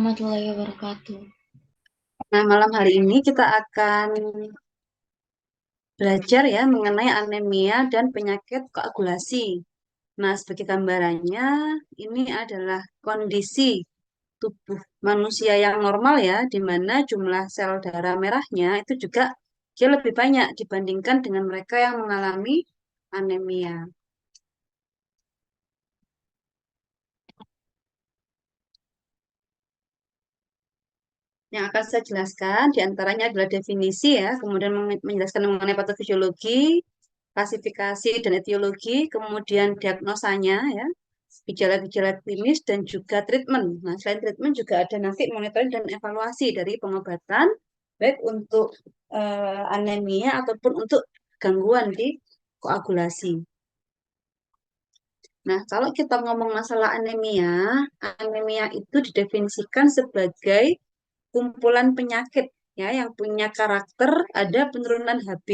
warahmatullahi wabarakatuh. Nah, malam hari ini kita akan belajar ya mengenai anemia dan penyakit koagulasi. Nah, sebagai gambarannya, ini adalah kondisi tubuh manusia yang normal ya, di mana jumlah sel darah merahnya itu juga dia lebih banyak dibandingkan dengan mereka yang mengalami anemia. Yang akan saya jelaskan diantaranya adalah definisi ya, kemudian menjelaskan mengenai patofisiologi, klasifikasi dan etiologi, kemudian diagnosanya ya, gejala-gejala klinis dan juga treatment. Nah, selain treatment juga ada nanti monitoring dan evaluasi dari pengobatan baik untuk anemia ataupun untuk gangguan di koagulasi. Nah, kalau kita ngomong masalah anemia, anemia itu didefinisikan sebagai kumpulan penyakit ya yang punya karakter ada penurunan Hb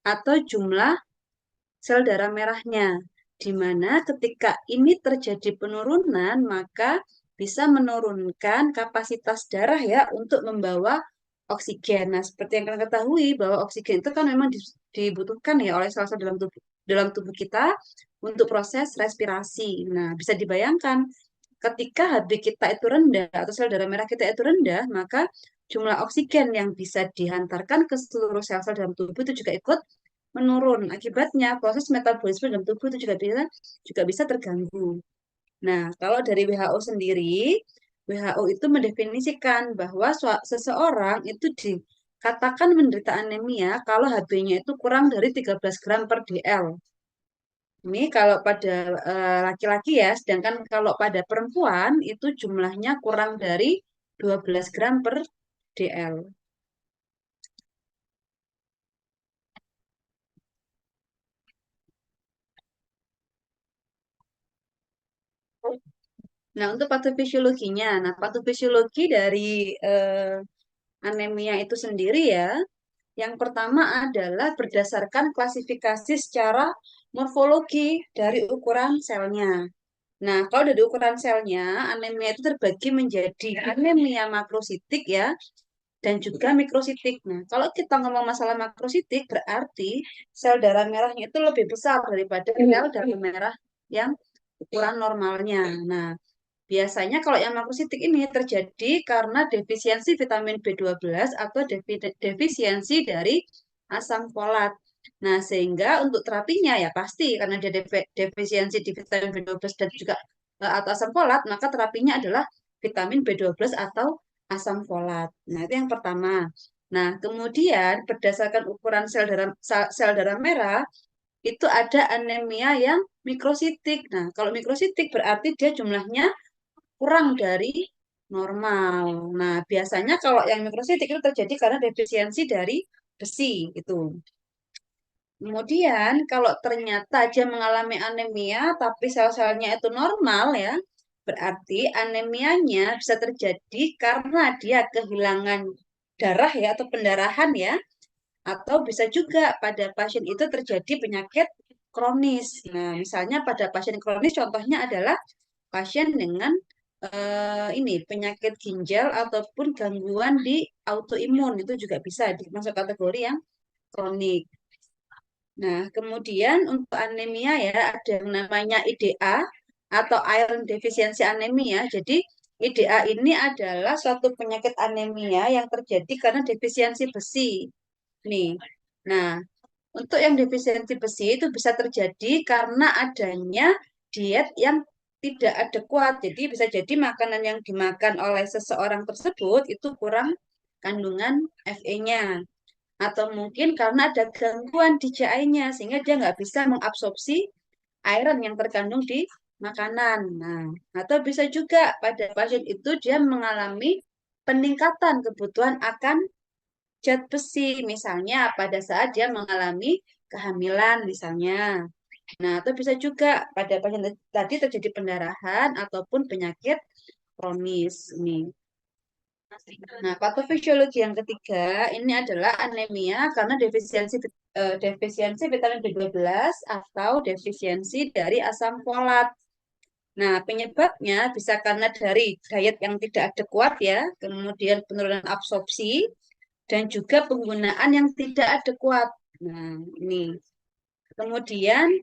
atau jumlah sel darah merahnya, di mana ketika ini terjadi penurunan, maka bisa menurunkan kapasitas darah ya untuk membawa oksigen. Nah, seperti yang kita ketahui bahwa oksigen itu kan memang dibutuhkan ya oleh sel-sel dalam tubuh kita untuk proses respirasi. Nah, bisa dibayangkan ketika Hb kita itu rendah atau sel darah merah kita itu rendah, maka jumlah oksigen yang bisa dihantarkan ke seluruh sel-sel dalam tubuh itu juga ikut menurun. Akibatnya proses metabolisme dalam tubuh itu juga bisa terganggu. Nah, kalau dari WHO sendiri, WHO itu mendefinisikan bahwa seseorang itu dikatakan menderita anemia kalau Hb-nya itu kurang dari 13 gram per dl. Ini kalau pada laki-laki ya, sedangkan kalau pada perempuan itu jumlahnya kurang dari 12 gram per dl. Nah, untuk patofisiologinya, nah patofisiologi dari anemia itu sendiri ya, yang pertama adalah berdasarkan klasifikasi secara morfologi dari ukuran selnya. Nah, kalau dari ukuran selnya, anemia itu terbagi menjadi anemia makrositik ya, dan juga mikrositik. Nah, kalau kita ngomong masalah makrositik, berarti sel darah merahnya itu lebih besar daripada sel darah merah yang ukuran normalnya. Nah, biasanya kalau yang makrositik ini terjadi karena defisiensi vitamin B12 atau defisiensi dari asam folat. Nah, sehingga untuk terapinya ya pasti karena dia defisiensi di vitamin B12 dan juga atau asam folat, maka terapinya adalah vitamin B12 atau asam folat. Nah, itu yang pertama. Nah, kemudian berdasarkan ukuran sel darah merah itu ada anemia yang mikrositik. Nah, kalau mikrositik berarti dia jumlahnya kurang dari normal. Nah, biasanya kalau yang mikrositik itu terjadi karena defisiensi dari besi itu. Kemudian kalau ternyata dia mengalami anemia tapi sel-selnya itu normal ya, berarti anemianya bisa terjadi karena dia kehilangan darah ya atau pendarahan ya, atau bisa juga pada pasien itu terjadi penyakit kronis. Nah, misalnya pada pasien kronis contohnya adalah pasien dengan ini penyakit ginjal ataupun gangguan di autoimun itu juga bisa masuk kategori yang kronik. Nah, kemudian untuk anemia ya ada yang namanya IDA atau iron deficiency anemia. Jadi IDA ini adalah suatu penyakit anemia yang terjadi karena defisiensi besi. Nih. Nah, untuk yang defisiensi besi itu bisa terjadi karena adanya diet yang tidak adekuat. Jadi bisa jadi makanan yang dimakan oleh seseorang tersebut itu kurang kandungan Fe-nya. Atau mungkin karena ada gangguan di GI-nya sehingga dia nggak bisa mengabsorpsi iron yang terkandung di makanan. Nah, atau bisa juga pada pasien itu dia mengalami peningkatan kebutuhan akan zat besi, misalnya pada saat dia mengalami kehamilan misalnya. Nah, atau bisa juga pada pasien tadi terjadi pendarahan ataupun penyakit kronis. Nih. Nah, patofisiologi yang ketiga ini adalah anemia karena defisiensi vitamin B12 atau defisiensi dari asam folat. Nah, penyebabnya bisa karena dari diet yang tidak adekuat ya, kemudian penurunan absorpsi, dan juga penggunaan yang tidak adekuat. Nah, ini. Kemudian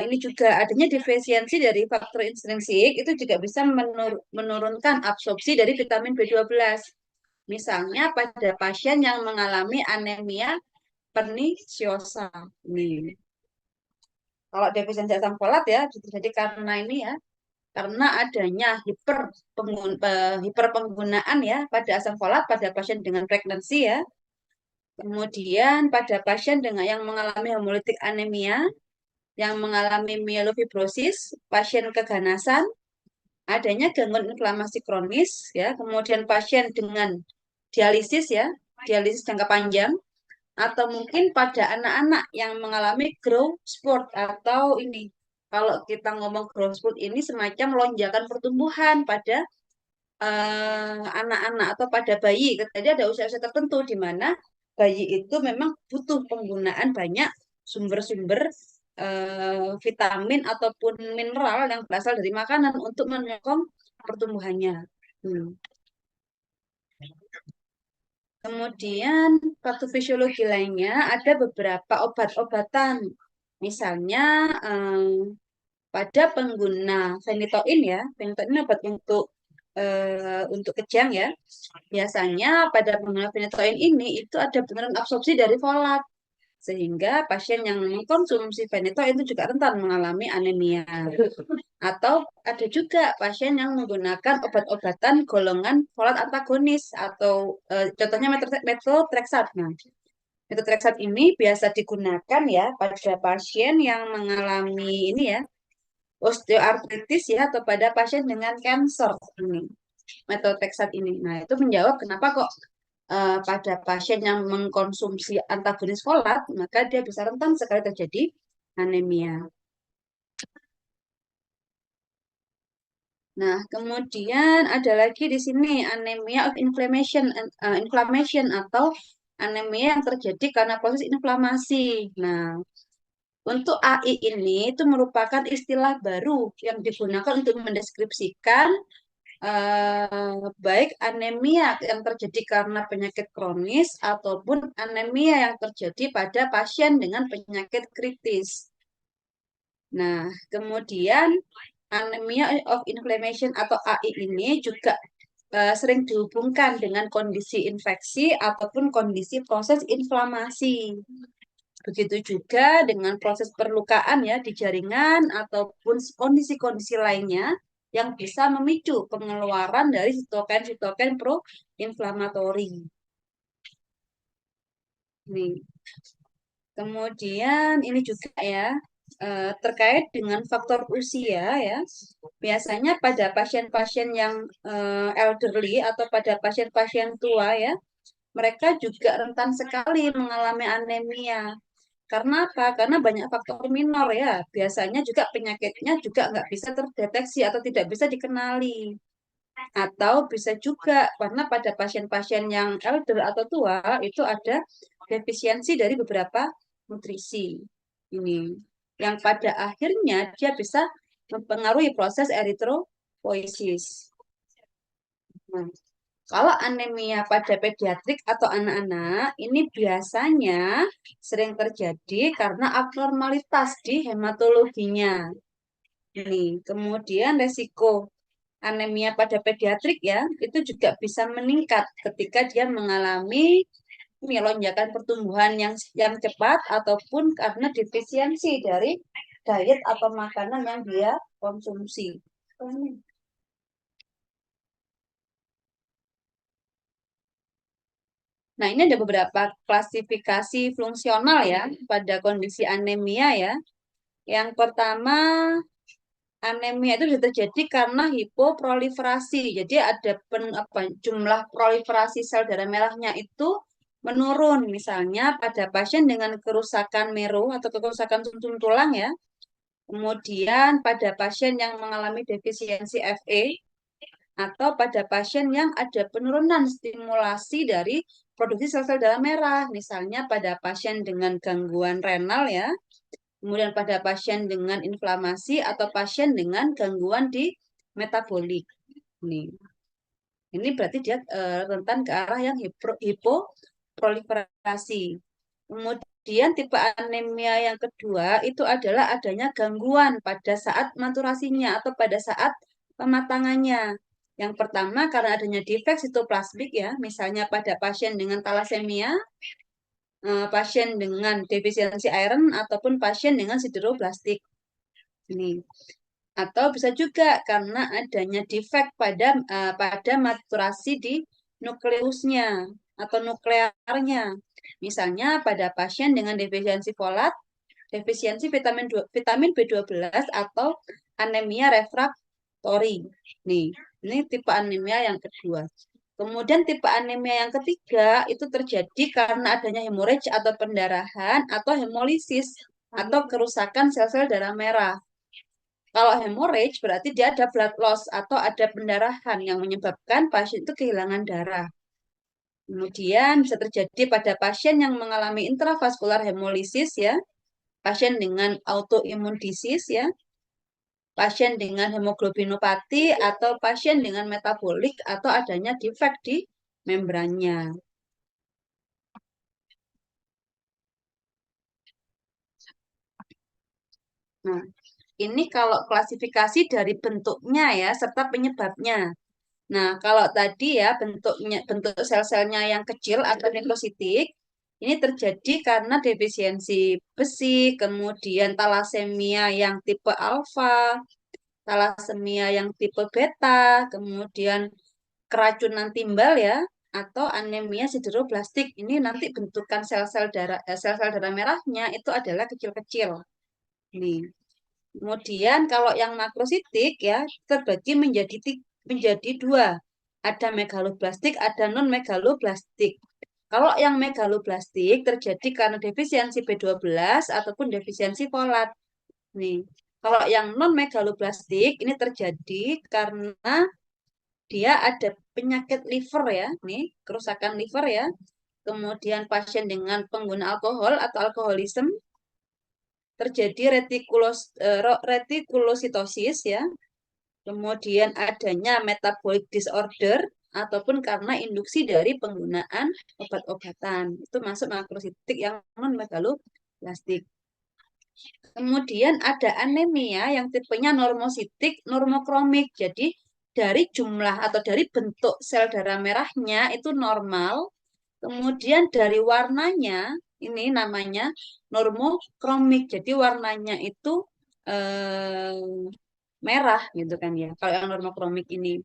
ini juga adanya defisiensi dari faktor intrinsik itu juga bisa menurunkan absorpsi dari vitamin B12. Misalnya pada pasien yang mengalami anemia pernisiosa. Nih. Kalau defisiensi asam folat ya jadi karena ini ya, karena adanya hiperpenggunaan ya pada asam folat pada pasien dengan pregnancy ya. Kemudian pada pasien dengan yang mengalami hemolytic anemia, yang mengalami myelofibrosis, pasien keganasan, adanya gangguan inflamasi kronis ya, kemudian pasien dengan dialisis ya, dialisis jangka panjang, atau mungkin pada anak-anak yang mengalami growth spurt atau ini. Kalau kita ngomong growth spurt ini semacam lonjakan pertumbuhan pada anak-anak atau pada bayi. Jadi ada usia-usia tertentu di mana bayi itu memang butuh penggunaan banyak sumber-sumber vitamin ataupun mineral yang berasal dari makanan untuk mendukung pertumbuhannya. Hmm. Kemudian faktor fisiologi lainnya ada beberapa obat-obatan. Misalnya pada pengguna phenytoin ya, phenytoin ini obat untuk kejang ya. Biasanya pada pengguna phenytoin ini itu ada penurunan absorpsi dari folat sehingga pasien yang mengkonsumsi phenytoin itu juga rentan mengalami anemia. Atau ada juga pasien yang menggunakan obat-obatan golongan folat antagonis atau contohnya methotrexat. Nah, methotrexat ini biasa digunakan ya pada pasien yang mengalami ini ya osteoartritis ya atau pada pasien dengan kanker ini methotrexat ini. Nah, itu menjawab kenapa kok pada pasien yang mengkonsumsi antagonis folat maka dia bisa rentan sekali terjadi anemia. Nah, kemudian ada lagi di sini anemia of inflammation atau anemia yang terjadi karena proses inflamasi. Nah, untuk AI ini itu merupakan istilah baru yang digunakan untuk mendeskripsikan baik anemia yang terjadi karena penyakit kronis ataupun anemia yang terjadi pada pasien dengan penyakit kritis. Nah, kemudian anemia of inflammation atau AI ini juga sering dihubungkan dengan kondisi infeksi ataupun kondisi proses inflamasi. Begitu juga dengan proses perlukaan ya di jaringan ataupun kondisi-kondisi lainnya yang bisa memicu pengeluaran dari sitokin-sitokin pro-inflamatori. Nih. Kemudian ini juga ya terkait dengan faktor usia ya. Biasanya pada pasien-pasien yang elderly atau pada pasien-pasien tua ya, mereka juga rentan sekali mengalami anemia. Karena apa? Karena banyak faktor minor ya. Biasanya juga penyakitnya juga nggak bisa terdeteksi atau tidak bisa dikenali. Atau bisa juga karena pada pasien-pasien yang elder atau tua itu ada defisiensi dari beberapa nutrisi. Ini yang pada akhirnya dia bisa mempengaruhi proses eritropoiesis. Nah, kalau anemia pada pediatrik atau anak-anak, ini biasanya sering terjadi karena abnormalitas di hematologinya. Ini, kemudian resiko anemia pada pediatrik ya, itu juga bisa meningkat ketika dia mengalami ini, lonjakan pertumbuhan yang cepat ataupun karena defisiensi dari diet atau makanan yang dia konsumsi. Nah, ini ada beberapa klasifikasi fungsional ya pada kondisi anemia ya. Yang pertama, anemia itu bisa terjadi karena hipoproliferasi. Jadi ada jumlah proliferasi sel darah merahnya itu menurun. Misalnya pada pasien dengan kerusakan meru atau kerusakan sumsum tulang ya. Kemudian pada pasien yang mengalami defisiensi Fe atau pada pasien yang ada penurunan stimulasi dari produksi sel-sel darah merah, misalnya pada pasien dengan gangguan renal ya, Kemudian pada pasien dengan inflamasi atau pasien dengan gangguan di metabolik. Ini berarti dia rentan ke arah yang hipoproliferasi. Kemudian tipe anemia yang kedua itu adalah adanya gangguan pada saat maturasinya atau pada saat pematangannya. Yang pertama karena adanya defek sitoplasmik ya, misalnya pada pasien dengan talasemia, pasien dengan defisiensi iron ataupun pasien dengan sideroblastik. Ini atau bisa juga karena adanya defek pada maturasi di nukleusnya atau nuklearnya. Misalnya pada pasien dengan defisiensi folat, defisiensi vitamin B12 atau anemia refraktori. Nih, ini tipe anemia yang kedua. Kemudian tipe anemia yang ketiga itu terjadi karena adanya hemorrhage atau pendarahan atau hemolisis atau kerusakan sel-sel darah merah. Kalau hemorrhage berarti dia ada blood loss atau ada pendarahan yang menyebabkan pasien itu kehilangan darah. Kemudian bisa terjadi pada pasien yang mengalami intravaskular hemolisis ya, pasien dengan autoimmune disease ya, pasien dengan hemoglobinopati atau pasien dengan metabolik atau adanya defek di membrannya. Nah, ini kalau klasifikasi dari bentuknya ya serta penyebabnya. Nah, kalau tadi ya bentuk sel-selnya yang kecil atau nekrositik ini terjadi karena defisiensi besi, kemudian talasemia yang tipe alfa, talasemia yang tipe beta, kemudian keracunan timbal ya, atau anemia sideroblastik. Ini nanti bentukan sel-sel darah merahnya itu adalah kecil-kecil. Nih. Kemudian kalau yang makrositik ya terbagi menjadi dua. Ada megaloblastik, ada non-megaloblastik. Kalau yang megaloblastik terjadi karena defisiensi B12 ataupun defisiensi folat. Nih, kalau yang non-megaloblastik ini terjadi karena dia ada penyakit liver ya, nih, kerusakan liver ya. Kemudian pasien dengan pengguna alkohol atau alkoholisme terjadi retikulositosis ya, kemudian adanya metabolic disorder ataupun karena induksi dari penggunaan obat-obatan. Itu masuk makrositik yang non megaloblastik. Kemudian ada anemia yang tipenya normositik, normokromik. Jadi dari jumlah atau dari bentuk sel darah merahnya itu normal. Kemudian dari warnanya ini namanya normokromik. Jadi warnanya itu eh, merah gitu kan ya. Kalau yang normokromik ini.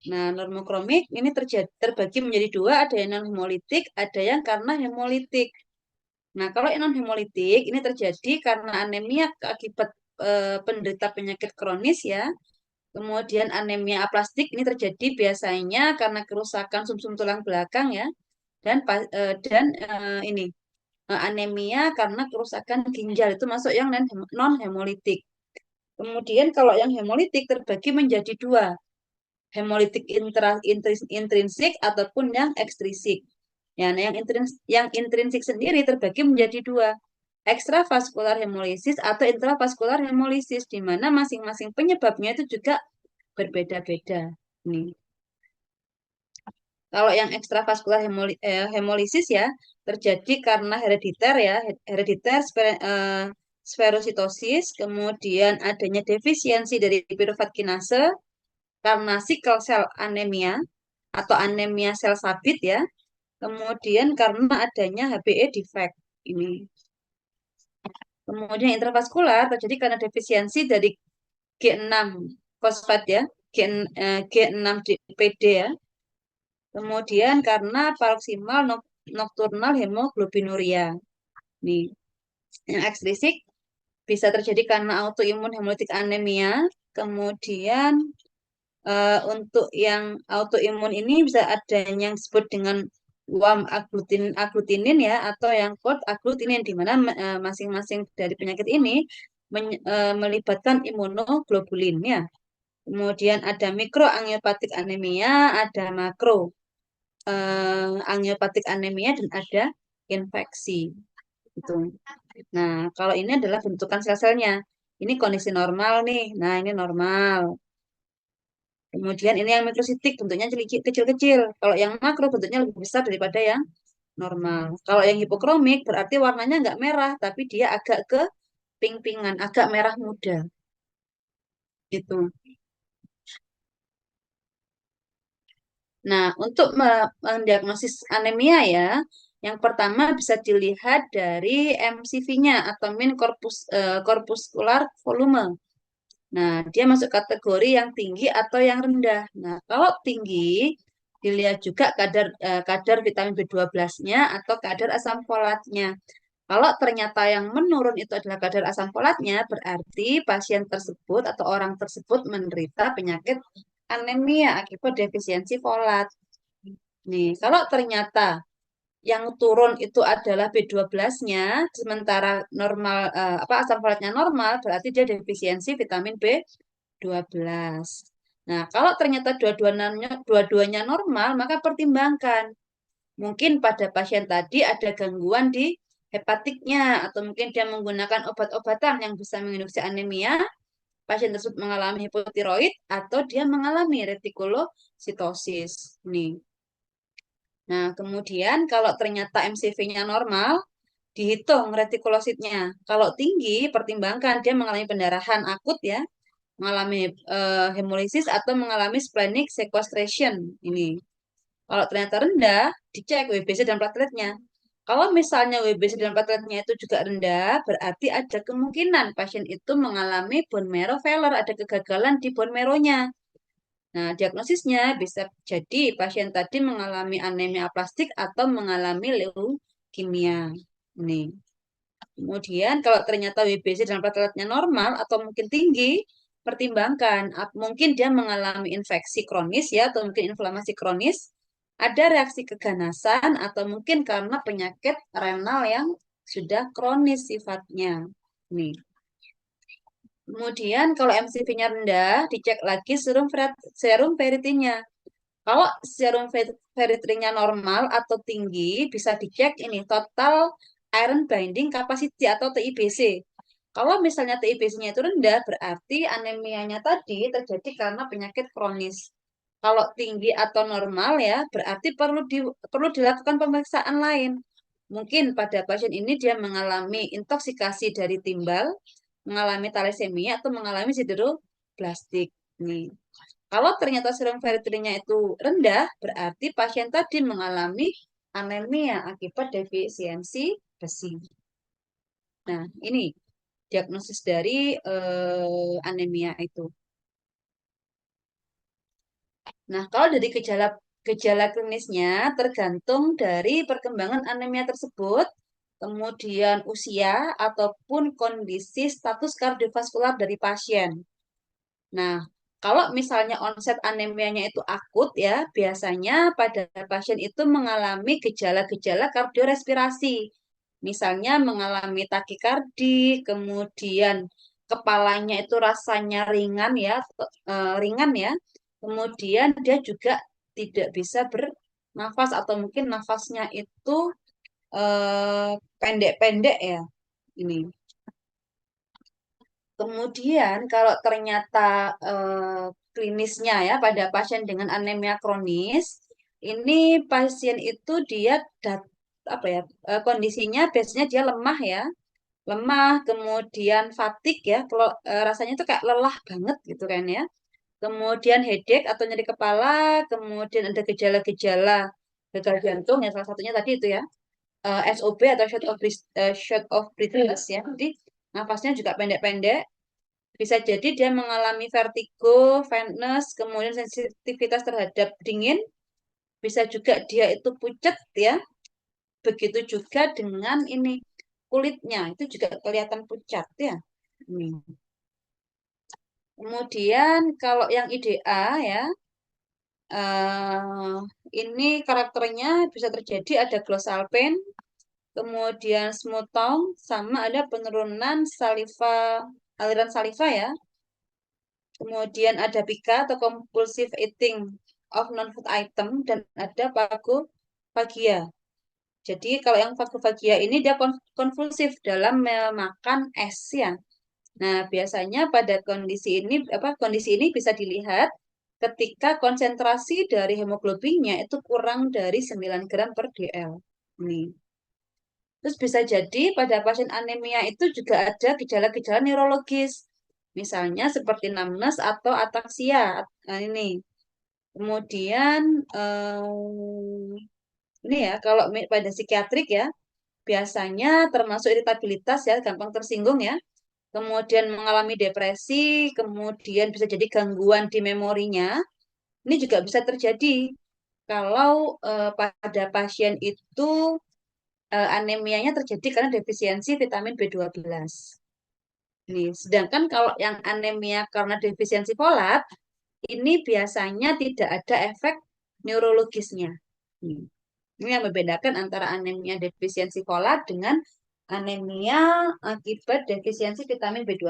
Nah, normokromik ini terbagi menjadi dua, ada yang non hemolitik, ada yang karena hemolitik. Nah, kalau non hemolitik ini terjadi karena anemia akibat penderita penyakit kronis ya. Kemudian anemia aplastik ini terjadi biasanya karena kerusakan sumsum tulang belakang ya. Dan ini anemia karena kerusakan ginjal itu masuk yang non hemolitik. Kemudian kalau yang hemolitik terbagi menjadi dua, hemolitik intrinsik ataupun yang ekstrinsik. Ya, nah yang intrinsik sendiri terbagi menjadi dua, ekstravaskular hemolisis atau intravaskular hemolisis, di mana masing-masing penyebabnya itu juga berbeda-beda. Nih, kalau yang ekstravaskular hemolisis ya terjadi karena herediter ya, herediter sferositosis, kemudian adanya defisiensi dari piruvat kinase karena sickle cell anemia atau anemia sel sabit ya. Kemudian karena adanya HbE defect ini. Kemudian intravaskular terjadi karena defisiensi dari G6 fosfat ya, G6PD ya. Kemudian karena paroksimal nokturnal hemoglobinuria. Nih, yang ekstrisik bisa terjadi karena autoimun hemolytik anemia. Kemudian untuk yang autoimun ini bisa ada yang disebut dengan WAM agglutinin ya, atau yang cold agglutinin, di mana masing-masing dari penyakit ini melibatkan imunoglobulin ya. Kemudian ada mikroangiopatik anemia, ada makro angiopatik anemia, dan ada infeksi. Gitu. Nah, kalau ini adalah bentukan sel-selnya. Ini kondisi normal nih. Nah, ini normal. Kemudian ini yang mikrositik, bentuknya kecil-kecil. Kalau yang makro bentuknya lebih besar daripada yang normal. Kalau yang hipokromik berarti warnanya nggak merah, tapi dia agak ke pink-pinkan, agak merah muda. Gitu. Nah, untuk mendiagnosis anemia ya, yang pertama bisa dilihat dari MCV-nya atau mean corpuscular volume. Nah, dia masuk kategori yang tinggi atau yang rendah. Nah, kalau tinggi, dilihat juga kadar vitamin B12-nya atau kadar asam folatnya. Kalau ternyata yang menurun itu adalah kadar asam folatnya, berarti pasien tersebut atau orang tersebut menderita penyakit anemia akibat defisiensi folat. Nih, kalau ternyata yang turun itu adalah B12-nya, sementara normal asam folatnya normal, berarti dia defisiensi vitamin B12. Nah, kalau ternyata dua-duanya normal, maka pertimbangkan. Mungkin pada pasien tadi ada gangguan di hepatiknya, atau mungkin dia menggunakan obat-obatan yang bisa menginduksi anemia, pasien tersebut mengalami hipotiroid, atau dia mengalami retikulositosis. Nih. Nah, kemudian kalau ternyata MCV-nya normal, dihitung retikulositnya. Kalau tinggi, pertimbangkan dia mengalami pendarahan akut ya, mengalami hemolisis atau mengalami splenic sequestration. Ini. Kalau ternyata rendah, dicek WBC dan plateletnya. Kalau misalnya WBC dan plateletnya itu juga rendah, berarti ada kemungkinan pasien itu mengalami bone marrow failure, ada kegagalan di bone marrow-nya. Nah, diagnosisnya bisa jadi pasien tadi mengalami anemia aplastik atau mengalami leukemia. Nih. Kemudian kalau ternyata WBC dan plateletnya normal atau mungkin tinggi, pertimbangkan mungkin dia mengalami infeksi kronis ya atau mungkin inflamasi kronis, ada reaksi keganasan atau mungkin karena penyakit renal yang sudah kronis sifatnya. Nih. Kemudian kalau MCV-nya rendah, dicek lagi serum ferritinnya. Kalau serum ferritinnya normal atau tinggi, bisa dicek ini total iron binding capacity atau TIBC. Kalau misalnya TIBC-nya itu rendah, berarti anemianya tadi terjadi karena penyakit kronis. Kalau tinggi atau normal ya, berarti perlu dilakukan pemeriksaan lain. Mungkin pada pasien ini dia mengalami intoksikasi dari timbal, mengalami thalassemia atau mengalami sideroblastik. Nih. Kalau ternyata serum ferritinnya itu rendah, berarti pasien tadi mengalami anemia akibat defisiensi besi. Nah, ini diagnosis dari anemia itu. Nah, kalau dari gejala klinisnya tergantung dari perkembangan anemia tersebut, kemudian usia ataupun kondisi status kardiovaskular dari pasien. Nah, kalau misalnya onset anemianya itu akut ya, biasanya pada pasien itu mengalami gejala-gejala kardiorespirasi. Misalnya mengalami takikardi, kemudian kepalanya itu rasanya ringan ya, ringan ya. Kemudian dia juga tidak bisa bernafas atau mungkin nafasnya itu pendek-pendek ya. Ini. Kemudian kalau ternyata klinisnya ya pada pasien dengan anemia kronis, ini pasien itu dia apa ya kondisinya biasanya dia lemah ya, lemah, kemudian fatigue ya, kalau rasanya itu kayak lelah banget gitu kan ya. Kemudian headache atau nyeri kepala, kemudian ada gejala-gejala gagal jantung ya salah satunya tadi itu ya. SOB atau short of breathless ya. Jadi nafasnya juga pendek-pendek, bisa jadi dia mengalami vertigo, faintness, kemudian sensitivitas terhadap dingin. Bisa juga dia itu pucat ya. Begitu juga dengan ini kulitnya itu juga kelihatan pucat ya. Hmm. Kemudian kalau yang IDA ya, eh, ini karakternya bisa terjadi ada glossal pain, kemudian smooth tongue, sama ada penurunan aliran saliva ya. Kemudian ada pika atau compulsive eating of non-food item dan ada pagopagia. Jadi kalau yang vagofagia ini dia konvulsif dalam memakan es ya. Nah, biasanya pada kondisi ini bisa dilihat ketika konsentrasi dari hemoglobinnya itu kurang dari 9 gram per dl. Nih. Terus bisa jadi pada pasien anemia itu juga ada gejala-gejala neurologis. Misalnya seperti numbness atau ataksia. Nah, ini. Kemudian ini ya kalau pada psikiatrik ya biasanya termasuk iritabilitas ya, gampang tersinggung ya. Kemudian mengalami depresi, kemudian bisa jadi gangguan di memorinya. Ini juga bisa terjadi kalau pada pasien itu anemianya terjadi karena defisiensi vitamin B12. Nih, sedangkan kalau yang anemia karena defisiensi folat, ini biasanya tidak ada efek neurologisnya. Nih, ini yang membedakan antara anemia defisiensi folat dengan anemia akibat defisiensi vitamin B12.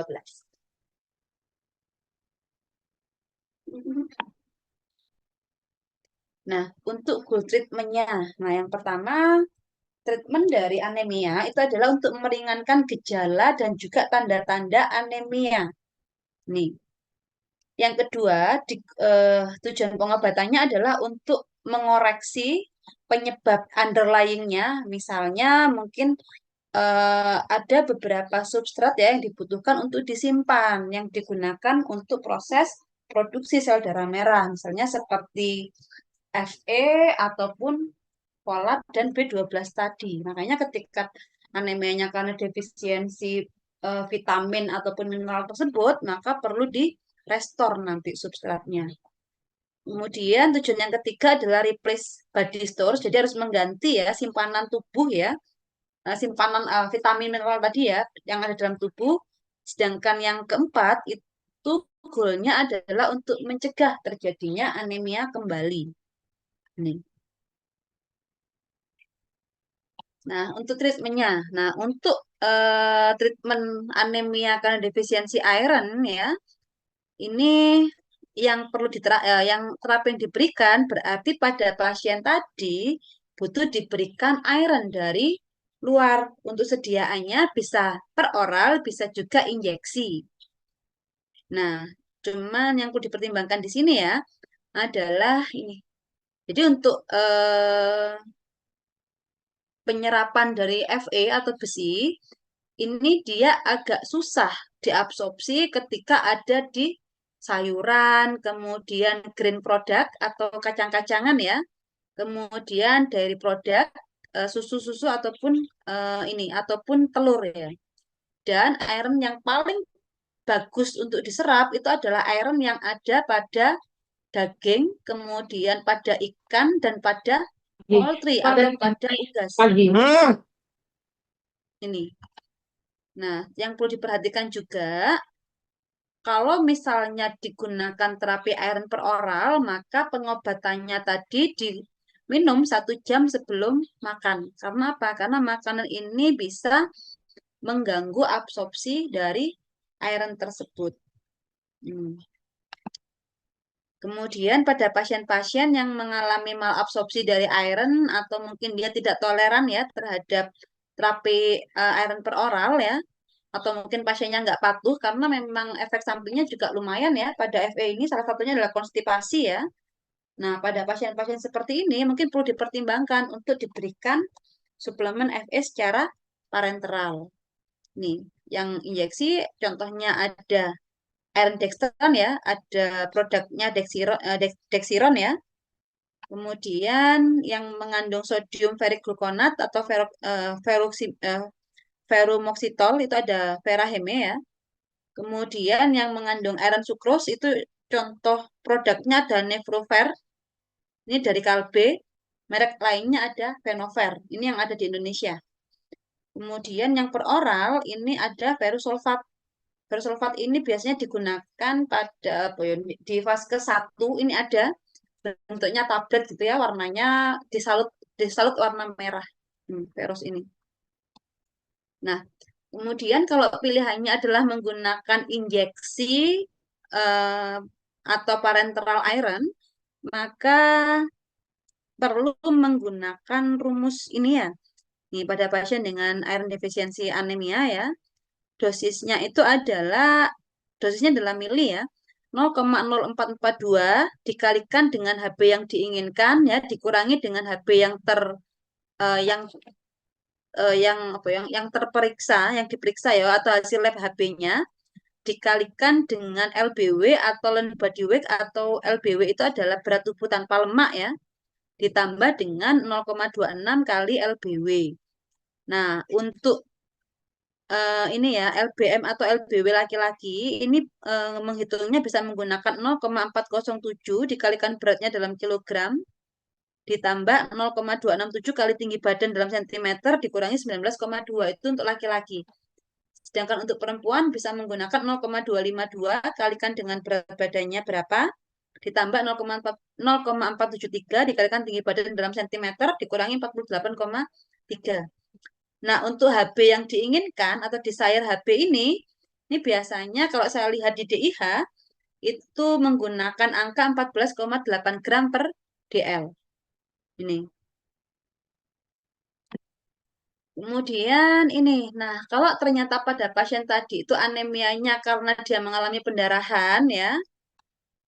Nah, untuk goal treatment-nya. Nah, yang pertama, treatment dari anemia itu adalah untuk meringankan gejala dan juga tanda-tanda anemia. Nih, yang kedua, tujuan pengobatannya adalah untuk mengoreksi penyebab underlying-nya. Misalnya, mungkin ada beberapa substrat ya yang dibutuhkan untuk disimpan, yang digunakan untuk proses produksi sel darah merah. Misalnya seperti Fe ataupun folat dan B12 tadi. Makanya ketika anemianya karena defisiensi vitamin ataupun mineral tersebut, maka perlu di restore nanti substratnya. Kemudian tujuan yang ketiga adalah replace body stores, jadi harus mengganti ya simpanan tubuh ya, simpanan vitamin mineral tadi ya yang ada dalam tubuh. Sedangkan yang keempat itu goalnya adalah untuk mencegah terjadinya anemia kembali. Nih. Nah, untuk treatmentnya, nah untuk treatment anemia karena defisiensi iron ya, ini yang terapi yang diberikan berarti pada pasien tadi butuh diberikan iron dari luar. Untuk sediaannya bisa per oral, bisa juga injeksi. Nah, cuman yang perlu dipertimbangkan di sini ya adalah ini. Jadi untuk penyerapan dari Fe atau besi ini dia agak susah diabsorpsi ketika ada di sayuran, kemudian green product atau kacang-kacangan ya, kemudian dairy product, susu-susu ataupun ini ataupun telur ya. Dan iron yang paling bagus untuk diserap itu adalah iron yang ada pada daging, kemudian pada ikan dan pada poultry atau pada unggas. Pagi. Ini. Nah, yang perlu diperhatikan juga, kalau misalnya digunakan terapi iron per oral, maka pengobatannya tadi diminum 1 jam sebelum makan. Karena apa? Karena makanan ini bisa mengganggu absorpsi dari iron tersebut. Hmm. Kemudian pada pasien-pasien yang mengalami malabsorpsi dari iron atau mungkin dia tidak toleran ya terhadap terapi iron per oral ya, atau mungkin pasiennya nggak patuh karena memang efek sampingnya juga lumayan ya pada Fe ini, salah satunya adalah konstipasi ya. Nah, pada pasien-pasien seperti ini mungkin perlu dipertimbangkan untuk diberikan suplemen Fe secara parenteral. Nih, yang injeksi contohnya ada Iron Dextran ya, ada produknya Dexiron ya. Kemudian yang mengandung sodium ferrigluconat atau ferumoxitol itu ada Veraheme ya. Kemudian yang mengandung iron sucrose itu contoh produknya ada Nevrofer, ini dari Kalbe. Merek lainnya ada Venofer, ini yang ada di Indonesia. Kemudian yang per oral ini ada Verusulfat. Verusulfat ini biasanya digunakan pada di fase ke-1 ini ada bentuknya tablet gitu ya, warnanya disalut disalut warna merah. Verus ini. Nah, kemudian kalau pilihannya adalah menggunakan injeksi eh, atau parenteral iron, maka perlu menggunakan rumus ini ya. Nih, pada pasien dengan iron defisiensi anemia ya, dosisnya itu adalah, dosisnya dalam mili ya, 0,0442 dikalikan dengan Hb yang diinginkan ya, dikurangi dengan Hb yang yang yang terperiksa, yang diperiksa ya, atau hasil lab Hb-nya, dikalikan dengan LBW atau lean body weight, atau LBW itu adalah berat tubuh tanpa lemak ya, ditambah dengan 0,26 kali LBW. Nah, untuk ini ya, LBM atau LBW laki-laki ini menghitungnya bisa menggunakan 0,407 dikalikan beratnya dalam kilogram, ditambah 0,267 kali tinggi badan dalam sentimeter dikurangi 19,2, itu untuk laki-laki. Sedangkan untuk perempuan bisa menggunakan 0,252 kalikan dengan berat badannya berapa, ditambah 0,473 dikalikan tinggi badan dalam sentimeter dikurangi 48,3. Nah, untuk Hb yang diinginkan atau desired Hb ini biasanya kalau saya lihat di DIH itu menggunakan angka 14,8 gram per DL. Ini. Kemudian ini, nah kalau ternyata pada pasien tadi itu anemianya karena dia mengalami pendarahan ya,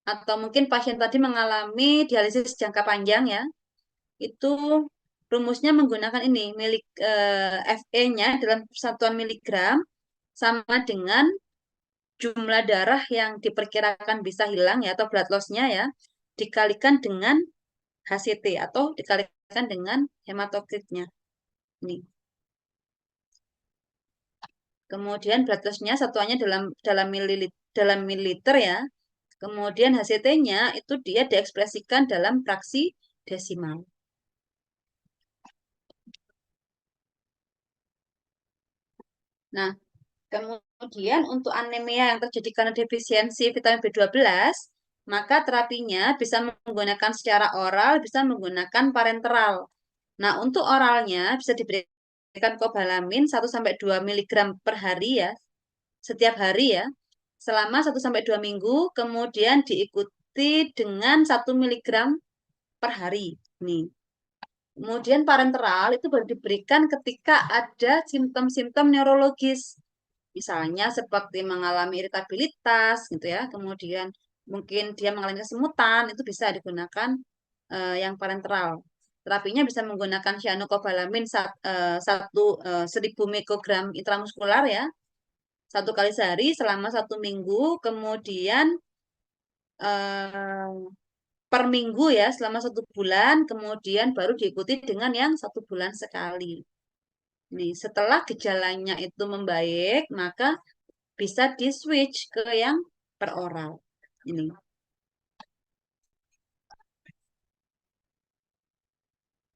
atau mungkin pasien tadi mengalami dialisis jangka panjang ya, itu rumusnya menggunakan ini, Fe-nya dalam satuan miligram sama dengan jumlah darah yang diperkirakan bisa hilang ya, atau blood loss-nya ya, dikalikan dengan HCT atau dikalikan dengan hematokritnya. Ini. Kemudian blood loss-nya satuannya dalam mililiter ya. Kemudian HCT-nya itu dia diekspresikan dalam fraksi desimal. Nah, kemudian untuk anemia yang terjadi karena defisiensi vitamin B12, maka terapinya bisa menggunakan secara oral, bisa menggunakan parenteral. Nah, untuk oralnya bisa diberikan cobalamin 1-2 mg per hari ya, setiap hari ya, selama 1-2 minggu, kemudian diikuti dengan 1 mg per hari. Nih. Kemudian parenteral itu baru diberikan ketika ada simptom-simptom neurologis. Misalnya seperti mengalami iritabilitas gitu ya, kemudian mungkin dia mengalami kesemutan, itu bisa digunakan yang parenteral. Terapinya bisa menggunakan cyanocobalamin 1000 mikrogram intramuskular ya, 1 kali sehari selama 1 minggu, kemudian eh, per minggu ya selama 1 bulan, kemudian baru diikuti dengan yang 1 bulan sekali. Nih, setelah gejalanya itu membaik, maka bisa di-switch ke yang peroral. Ini.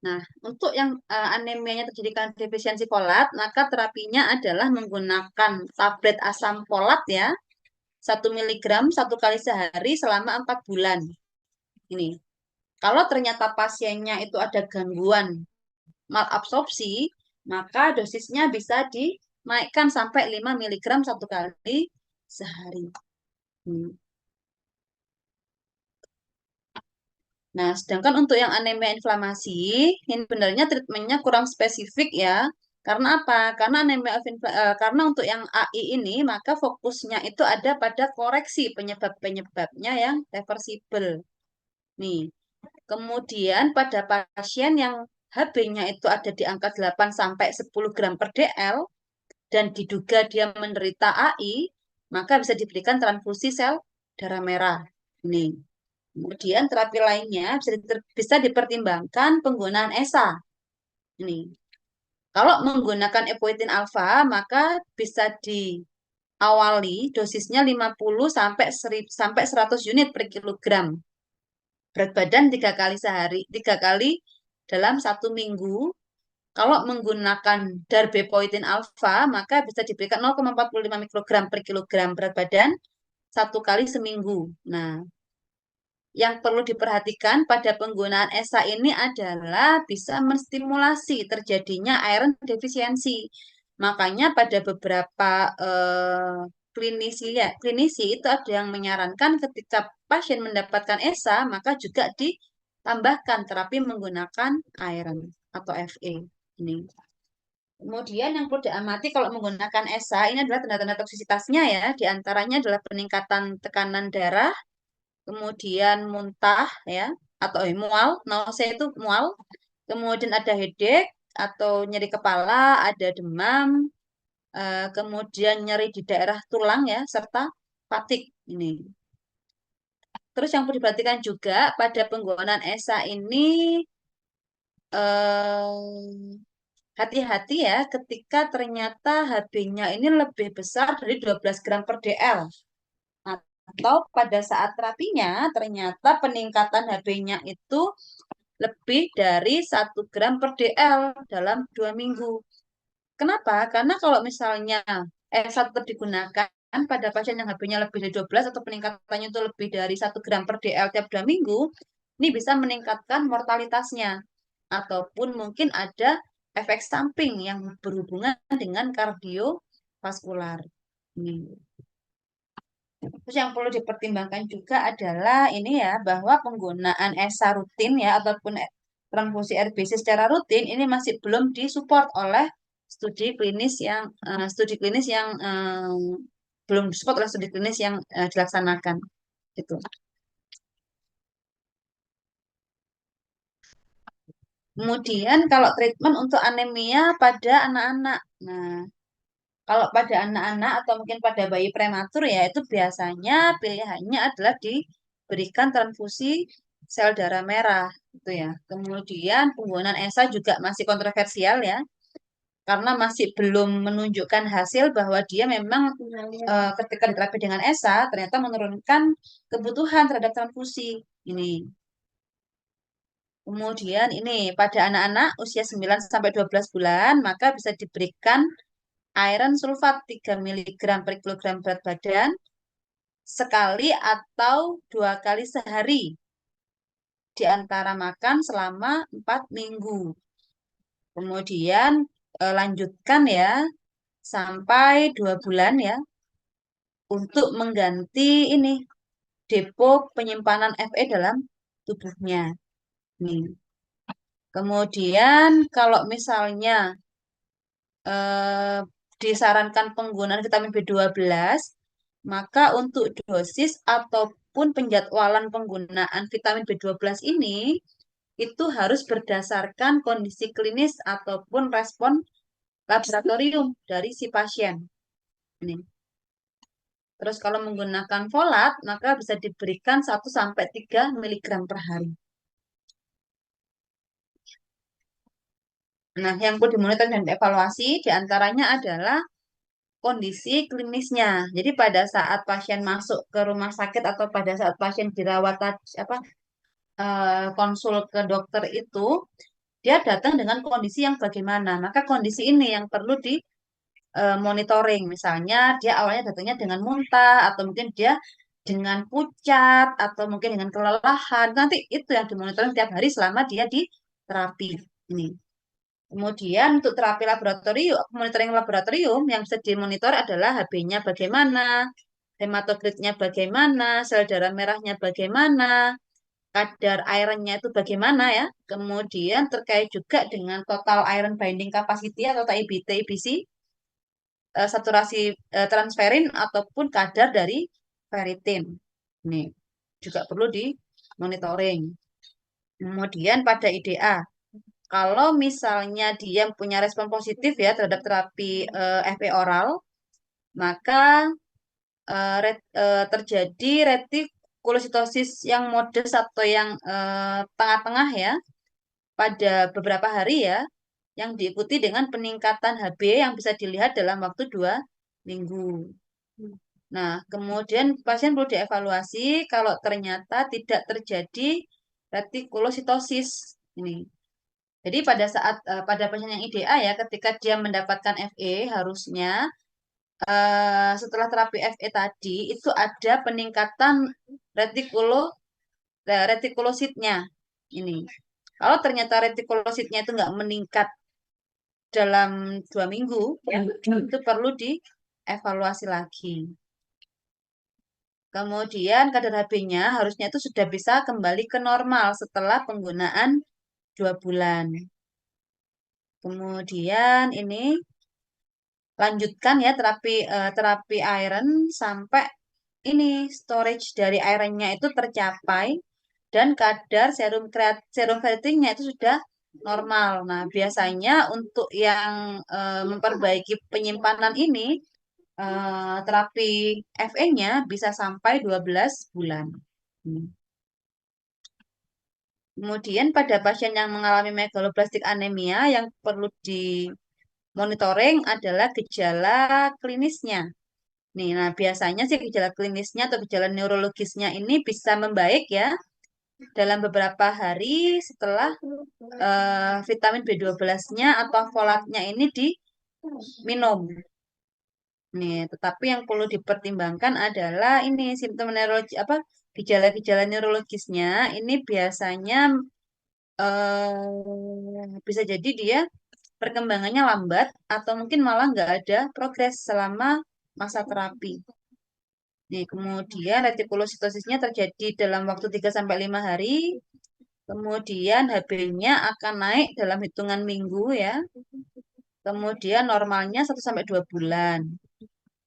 Nah, untuk yang anemianya terjadi karena defisiensi folat, maka terapinya adalah menggunakan tablet asam folat ya, 1 mg 1 kali sehari selama 4 bulan. Ini. Kalau ternyata pasiennya itu ada gangguan malabsorpsi, maka dosisnya bisa dinaikkan sampai 5 mg 1 kali sehari. Nah, sedangkan untuk yang anemia inflamasi, ini sebenarnya treatmentnya kurang spesifik ya. Karena apa? Karena karena untuk yang AI ini, maka fokusnya itu ada pada koreksi penyebab-penyebabnya yang reversible. Nih, kemudian pada pasien yang Hb-nya itu ada di angka 8 sampai 10 gram per DL dan diduga dia menderita AI, maka bisa diberikan transfusi sel darah merah. Nih. Kemudian terapi lainnya bisa dipertimbangkan penggunaan ESA. Ini. Kalau menggunakan epoetin alfa, maka bisa diawali dosisnya 50 sampai 100 unit per kilogram. Berat badan 3 kali sehari, 3 kali dalam 1 minggu. Kalau menggunakan darbepoetin alfa, maka bisa diberikan 0,45 mikrogram per kilogram berat badan 1 kali seminggu. Nah, yang perlu diperhatikan pada penggunaan ESA ini adalah bisa menstimulasi terjadinya iron defisiensi. Makanya pada beberapa klinisi itu ada yang menyarankan ketika pasien mendapatkan ESA, maka juga ditambahkan terapi menggunakan iron atau Fe. Ini. Kemudian yang perlu diamati kalau menggunakan ESA ini adalah tanda-tanda toksisitasnya ya. Di antaranya adalah peningkatan tekanan darah, kemudian muntah ya, atau mual, nausea itu mual, kemudian ada headache atau nyeri kepala, ada demam, kemudian nyeri di daerah tulang ya, serta fatigue ini. Terus yang perlu diperhatikan juga pada penggunaan ESA ini eh, hati-hati ya ketika ternyata HB-nya ini lebih besar dari 12 gram per DL. Atau pada saat terapinya ternyata peningkatan HB-nya itu lebih dari 1 gram per DL dalam 2 minggu. Kenapa? Karena kalau misalnya ESA tetap digunakan pada pasien yang HB-nya lebih dari 12 atau peningkatannya itu lebih dari 1 gram per DL tiap 2 minggu, ini bisa meningkatkan mortalitasnya. Ataupun mungkin ada efek samping yang berhubungan dengan kardiovaskular. Ini. Terus yang perlu dipertimbangkan juga adalah ini ya, bahwa penggunaan ESA rutin ya, ataupun transfusi RBC secara rutin ini masih belum disupport oleh studi klinis yang belum disupport oleh studi klinis yang dilaksanakan gitu. Kemudian kalau treatment untuk anemia pada anak-anak. Nah, kalau pada anak-anak atau mungkin pada bayi prematur ya itu biasanya pilihannya adalah diberikan transfusi sel darah merah gitu ya. Kemudian penggunaan ESA juga masih kontroversial ya karena masih belum menunjukkan hasil bahwa dia memang ketika diterapi dengan ESA ternyata menurunkan kebutuhan terhadap transfusi ini. Kemudian ini pada anak-anak usia 9 sampai 12 bulan maka bisa diberikan iron sulfat 3 miligram per kilogram berat badan sekali atau 2 kali sehari di antara makan selama 4 minggu. Kemudian lanjutkan ya sampai 2 bulan ya untuk mengganti ini depo penyimpanan Fe dalam tubuhnya. Nih. Kemudian kalau misalnya eh, disarankan penggunaan vitamin B12, maka untuk dosis ataupun penjadwalan penggunaan vitamin B12 ini itu harus berdasarkan kondisi klinis ataupun respon laboratorium dari si pasien. Ini. Terus kalau menggunakan folat, maka bisa diberikan 1 sampai 3 miligram per hari. Nah, yang perlu dimonitor dan dievaluasi diantaranya adalah kondisi klinisnya. Jadi pada saat pasien masuk ke rumah sakit atau pada saat pasien dirawat konsul ke dokter itu dia datang dengan kondisi yang bagaimana. Maka kondisi ini yang perlu di monitoring. Misalnya dia awalnya datangnya dengan muntah atau mungkin dia dengan pucat atau mungkin dengan kelelahan. Nanti itu yang dimonitoring tiap hari selama dia di terapi ini. Kemudian untuk terapi laboratorium, monitoring laboratorium yang bisa dimonitor adalah HB-nya bagaimana, hematokritnya bagaimana, sel darah merahnya bagaimana, kadar ironnya itu bagaimana ya. Kemudian terkait juga dengan total iron binding capacity atau TIBC, saturasi transferin ataupun kadar dari ferritin. Ini juga perlu dimonitoring. Kemudian pada IDA, kalau misalnya dia punya respon positif ya terhadap terapi FE oral, maka terjadi retikulositosis yang modest atau yang tengah-tengah ya pada beberapa hari ya, yang diikuti dengan peningkatan HB yang bisa dilihat dalam waktu 2 minggu. Nah, kemudian pasien perlu dievaluasi kalau ternyata tidak terjadi retikulositosis ini. Jadi pada pasien yang IDA ya, ketika dia mendapatkan FE harusnya setelah terapi FE tadi itu ada peningkatan retikulo retikulositnya ini. Kalau ternyata retikulositnya itu nggak meningkat dalam 2 minggu, ya, itu perlu dievaluasi lagi. Kemudian kadar HB-nya harusnya itu sudah bisa kembali ke normal setelah penggunaan 2 bulan. Kemudian ini lanjutkan ya terapi iron sampai ini storage dari ironnya itu tercapai dan kadar serum ferritinnya itu sudah normal. Nah, biasanya untuk yang memperbaiki penyimpanan ini terapi FE-nya bisa sampai 12 bulan. Hmm. Kemudian pada pasien yang mengalami megaloblastik anemia yang perlu dimonitoring adalah gejala klinisnya. Nih, nah biasanya sih gejala klinisnya atau gejala neurologisnya ini bisa membaik ya dalam beberapa hari setelah vitamin B12-nya atau folatnya ini diminum. Nih, tetapi yang perlu dipertimbangkan adalah ini simptom neurologi apa gejala-gejala neurologisnya ini biasanya bisa jadi dia perkembangannya lambat atau mungkin malah nggak ada progres selama masa terapi. Nih, kemudian retikulositosisnya terjadi dalam waktu 3 sampai 5 hari. Kemudian HB-nya akan naik dalam hitungan minggu ya. Kemudian normalnya 1 sampai 2 bulan.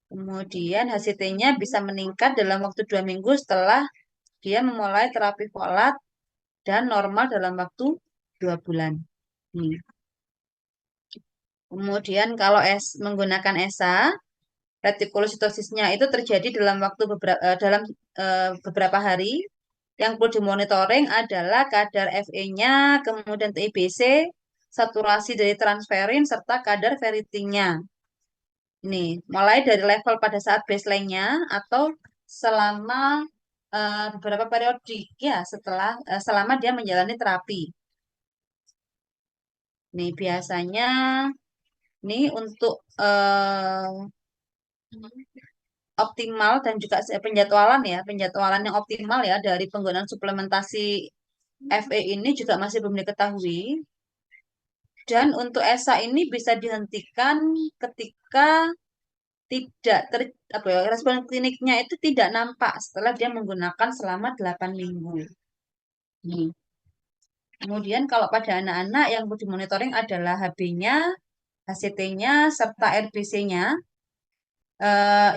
Kemudian HCT-nya bisa meningkat dalam waktu 2 minggu setelah dia memulai terapi folat dan normal dalam waktu 2 bulan. Nih. Kemudian kalau menggunakan ESA, retikulositosisnya itu terjadi dalam waktu beberapa hari. Yang perlu dimonitoring adalah kadar Fe-nya, kemudian TIBC, saturasi dari transferin, serta kadar ferritinnya. Ini mulai dari level pada saat baseline-nya atau selama beberapa periodik ya selama dia menjalani terapi. Nih biasanya nih untuk optimal dan juga penjadwalan yang optimal ya dari penggunaan suplementasi FE ini juga masih belum diketahui. Dan untuk ESA ini bisa dihentikan ketika tidak respon kliniknya itu tidak nampak setelah dia menggunakan selama 8 minggu. Nih. Kemudian kalau pada anak-anak yang perlu dimonitoring adalah HB-nya, HCT-nya, serta RBC-nya.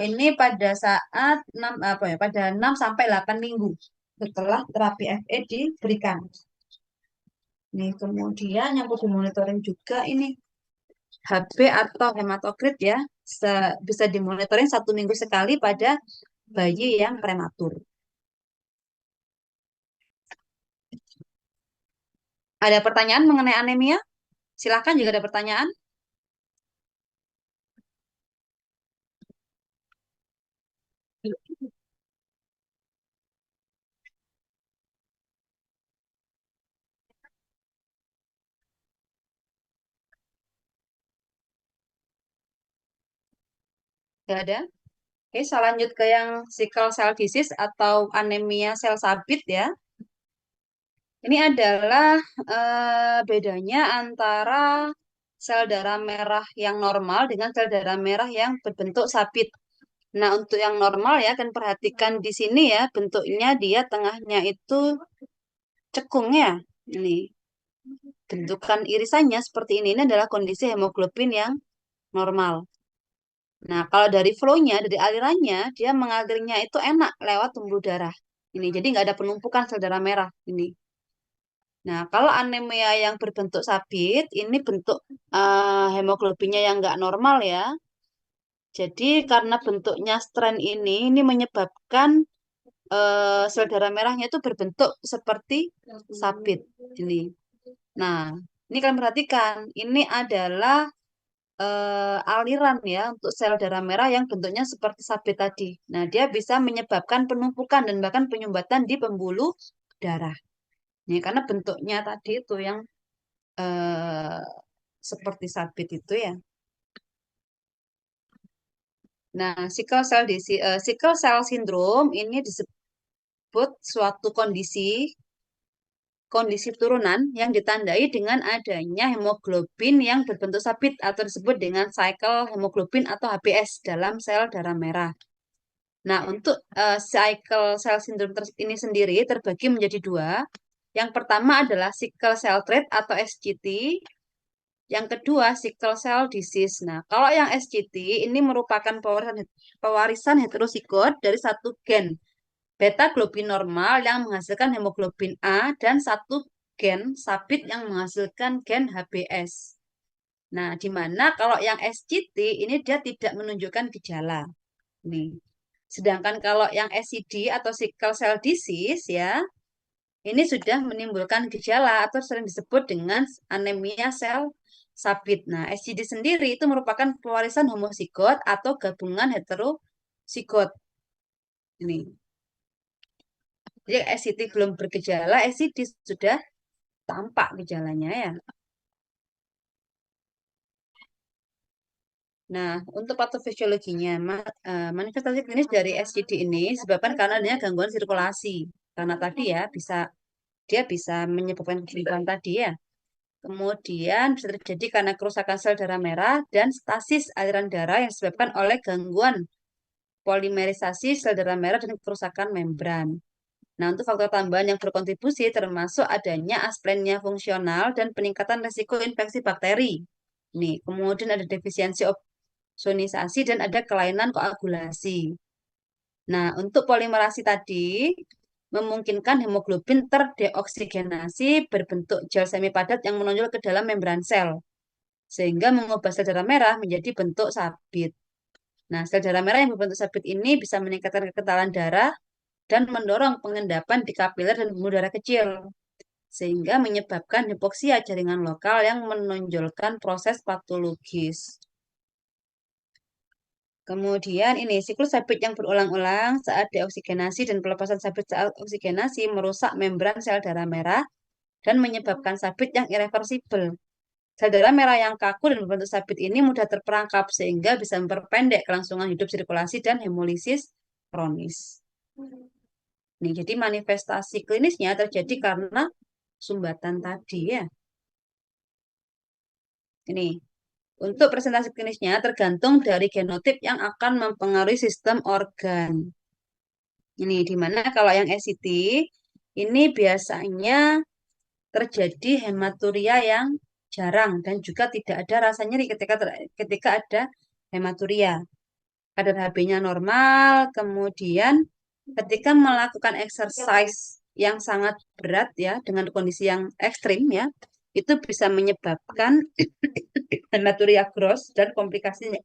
Ini pada saat 6 sampai 8 minggu setelah terapi FE diberikan. Nih, kemudian yang perlu dimonitoring juga ini HB atau hematokrit ya, bisa dimonitoring 1 minggu sekali pada bayi yang prematur. Ada pertanyaan mengenai anemia? Silakan jika ada pertanyaan. Tidak ada? Oke, saya lanjut ke yang sickle cell disease atau anemia sel sabit ya. Ini adalah bedanya antara sel darah merah yang normal dengan sel darah merah yang berbentuk sabit. Nah, untuk yang normal ya, kan perhatikan di sini ya, bentuknya dia tengahnya itu cekung ya. Ini bentukan irisannya seperti ini. Ini adalah kondisi hemoglobin yang normal. Nah, kalau dari flow-nya, dari alirannya, dia mengalirnya itu enak lewat pembuluh darah. Ini, jadi nggak ada penumpukan sel darah merah. Ini. Nah, kalau anemia yang berbentuk sabit, ini bentuk hemoglobinnya yang nggak normal ya. Jadi karena bentuknya strain ini menyebabkan sel darah merahnya itu berbentuk seperti sabit. Ini. Nah, ini kalian perhatikan, ini adalah aliran ya untuk sel darah merah yang bentuknya seperti sabit tadi. Nah, dia bisa menyebabkan penumpukan dan bahkan penyumbatan di pembuluh darah. Nih, karena bentuknya tadi itu yang eh, seperti sabit itu ya. Nah, sickle cell syndrome ini disebut suatu kondisi turunan yang ditandai dengan adanya hemoglobin yang berbentuk sabit atau disebut dengan cycle hemoglobin atau HbS dalam sel darah merah. Nah, untuk cycle cell syndrome ini sendiri terbagi menjadi dua. Yang pertama adalah sickle cell trait atau SCT. Yang kedua, sickle cell disease. Nah, kalau yang SCT ini merupakan pewarisan heterosigot dari satu gen beta globin normal yang menghasilkan hemoglobin A dan satu gen sabit yang menghasilkan gen HbS. Nah, di mana kalau yang SCT ini dia tidak menunjukkan gejala. Nih. Sedangkan kalau yang SCD atau sickle cell disease ya, ini sudah menimbulkan gejala atau sering disebut dengan anemia sel sabit. Nah, SCD sendiri itu merupakan pewarisan homosigot atau gabungan heterosigot. Ini. Jadi SCT belum bergejala, SCD sudah tampak gejalanya ya. Nah, untuk patofisiologinya, manifestasi klinis dari SCD ini disebabkan karena adanya gangguan sirkulasi. Karena tadi ya, dia bisa menyebabkan kehidupan tadi ya. Kemudian bisa terjadi karena kerusakan sel darah merah dan stasis aliran darah yang disebabkan oleh gangguan polimerisasi sel darah merah dan kerusakan membran. Nah, untuk faktor tambahan yang berkontribusi termasuk adanya asplenia fungsional dan peningkatan risiko infeksi bakteri. Nih, kemudian ada defisiensi opsonisasi dan ada kelainan koagulasi. Nah, untuk polimerasi tadi memungkinkan hemoglobin terdeoksigenasi berbentuk gel semi padat yang menonjol ke dalam membran sel sehingga mengubah sel darah merah menjadi bentuk sabit. Nah, sel darah merah yang berbentuk sabit ini bisa meningkatkan kekentalan darah dan mendorong pengendapan di kapiler dan pembuluh darah kecil, sehingga menyebabkan hipoksia jaringan lokal yang menonjolkan proses patologis. Kemudian ini siklus sabit yang berulang-ulang saat deoksigenasi dan pelepasan sabit saat oksigenasi merusak membran sel darah merah dan menyebabkan sabit yang irreversibel. Sel darah merah yang kaku dan berbentuk sabit ini mudah terperangkap sehingga bisa memperpendek kelangsungan hidup sirkulasi dan hemolisis kronis. Nih, jadi manifestasi klinisnya terjadi karena sumbatan tadi ya. Ini untuk presentasi klinisnya tergantung dari genotip yang akan mempengaruhi sistem organ. Ini di mana kalau yang SCT ini biasanya terjadi hematuria yang jarang dan juga tidak ada rasa nyeri ketika ada hematuria. Kadar Hb-nya normal, kemudian ketika melakukan exercise yang sangat berat ya dengan kondisi yang ekstrim ya, itu bisa menyebabkan hematuria gross dan komplikasinya.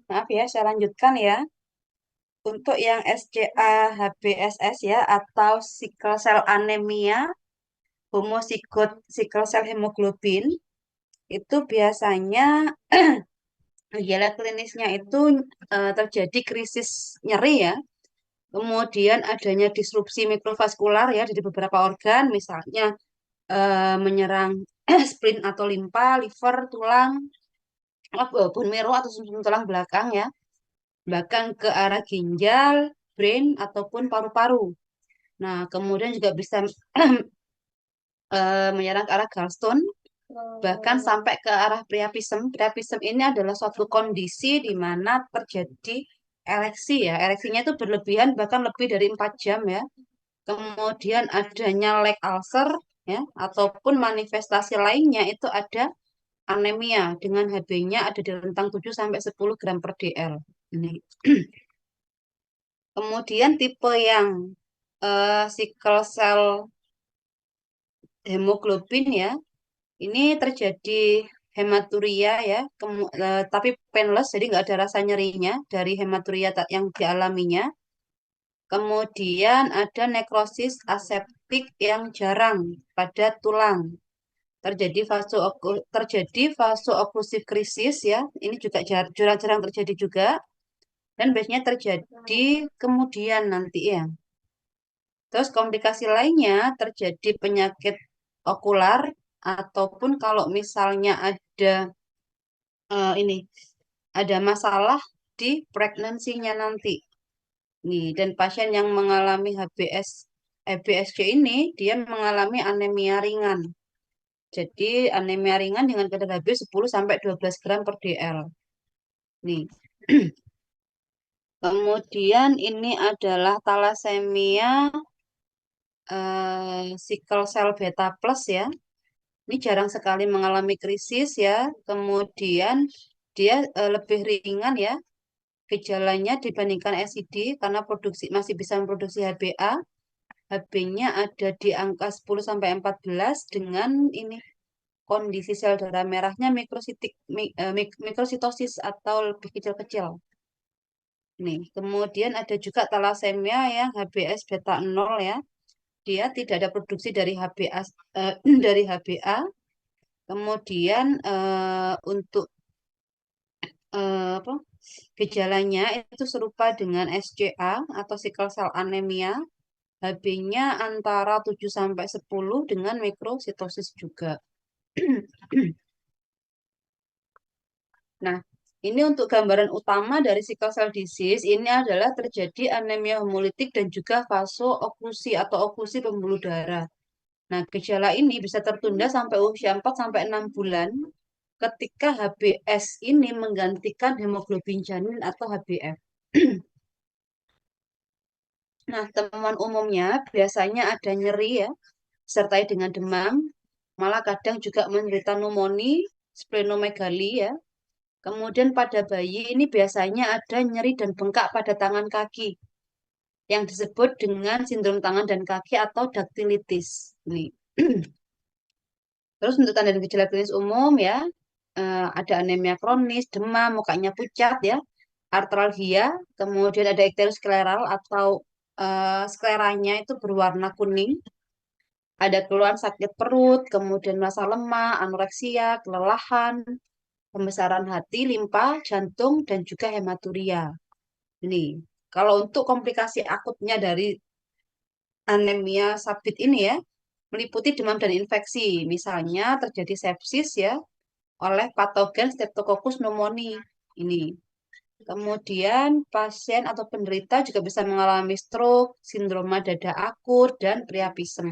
Maaf ya, saya lanjutkan ya. Untuk yang SCA-HBSS ya atau sickle cell anemia, homozigot sickle cell hemoglobin itu biasanya gejala klinisnya itu terjadi krisis nyeri ya. Kemudian adanya disrupsi mikrovaskular ya di beberapa organ, misalnya menyerang spleen atau limpa, liver, tulang, bone marrow atau sumsum tulang belakang ya, bahkan ke arah ginjal, brain ataupun paru-paru. Nah, kemudian juga bisa menyerang ke arah gallstone, bahkan sampai ke arah priapism. Priapism ini adalah suatu kondisi di mana terjadi ereksi ya. Ereksinya itu berlebihan bahkan lebih dari 4 jam ya. Kemudian adanya leg ulcer ya ataupun manifestasi lainnya itu ada anemia dengan Hb-nya ada di rentang 7 sampai 10 gram per dl. Ini. Kemudian tipe yang sickle cell hemoglobin ya. Ini terjadi hematuria ya, tapi painless, jadi nggak ada rasa nyerinya dari hematuria yang dialaminya. Kemudian ada nekrosis aseptik yang jarang pada tulang. Terjadi vaso-okklusif krisis ya. Ini juga jarang-jarang terjadi juga dan biasanya terjadi kemudian nanti ya. Terus komplikasi lainnya terjadi penyakit okular ataupun kalau misalnya ini ada masalah di pregnancy-nya nanti. Nih, dan pasien yang mengalami HBsC ini dia mengalami anemia ringan. Jadi anemia ringan dengan kadar Hb 10 sampai 12 gram per dl. Nih. Kemudian ini adalah talasemia sickle cell beta plus ya. Ini jarang sekali mengalami krisis ya. Kemudian dia lebih ringan ya gejalanya dibandingkan SID karena masih bisa memproduksi HbA. Hb-nya ada di angka 10 sampai 14 dengan ini kondisi sel darah merahnya mikrositosis atau lebih kecil-kecil. Nih, kemudian ada juga talasemia yang HbS beta 0 ya. Dia tidak ada produksi dari HbA dari HbA. Kemudian untuk apa? Gejalanya itu serupa dengan SCA atau sickle cell anemia. Hb-nya antara 7 sampai 10 dengan mikrositosis juga. Nah, ini untuk gambaran utama dari sickle cell disease, ini adalah terjadi anemia hemolitik dan juga vaso-oklusi atau oklusi pembuluh darah. Nah, gejala ini bisa tertunda sampai usia 4 sampai 6 bulan ketika HbS ini menggantikan hemoglobin janin atau HbF. Nah, temuan umumnya biasanya ada nyeri ya, disertai dengan demam, malah kadang juga menderita pneumonia, splenomegali ya. Kemudian pada bayi ini biasanya ada nyeri dan bengkak pada tangan kaki yang disebut dengan sindrom tangan dan kaki atau daktilitis. Ini. Terus untuk tanda dan gejala klinis umum ya, ada anemia kronis, demam, mukanya pucat ya, artralgia, kemudian ada ikteroskleral atau skleranya itu berwarna kuning, ada keluhan sakit perut, kemudian merasa lemah, anoreksia, kelelahan, pembesaran hati, limpa, jantung, dan juga hematuria. Ini, kalau untuk komplikasi akutnya dari anemia sabit ini ya, meliputi demam dan infeksi. Misalnya terjadi sepsis ya oleh patogen Streptococcus pneumoniae ini. Kemudian pasien atau penderita juga bisa mengalami stroke, sindroma dada akut, dan priapism.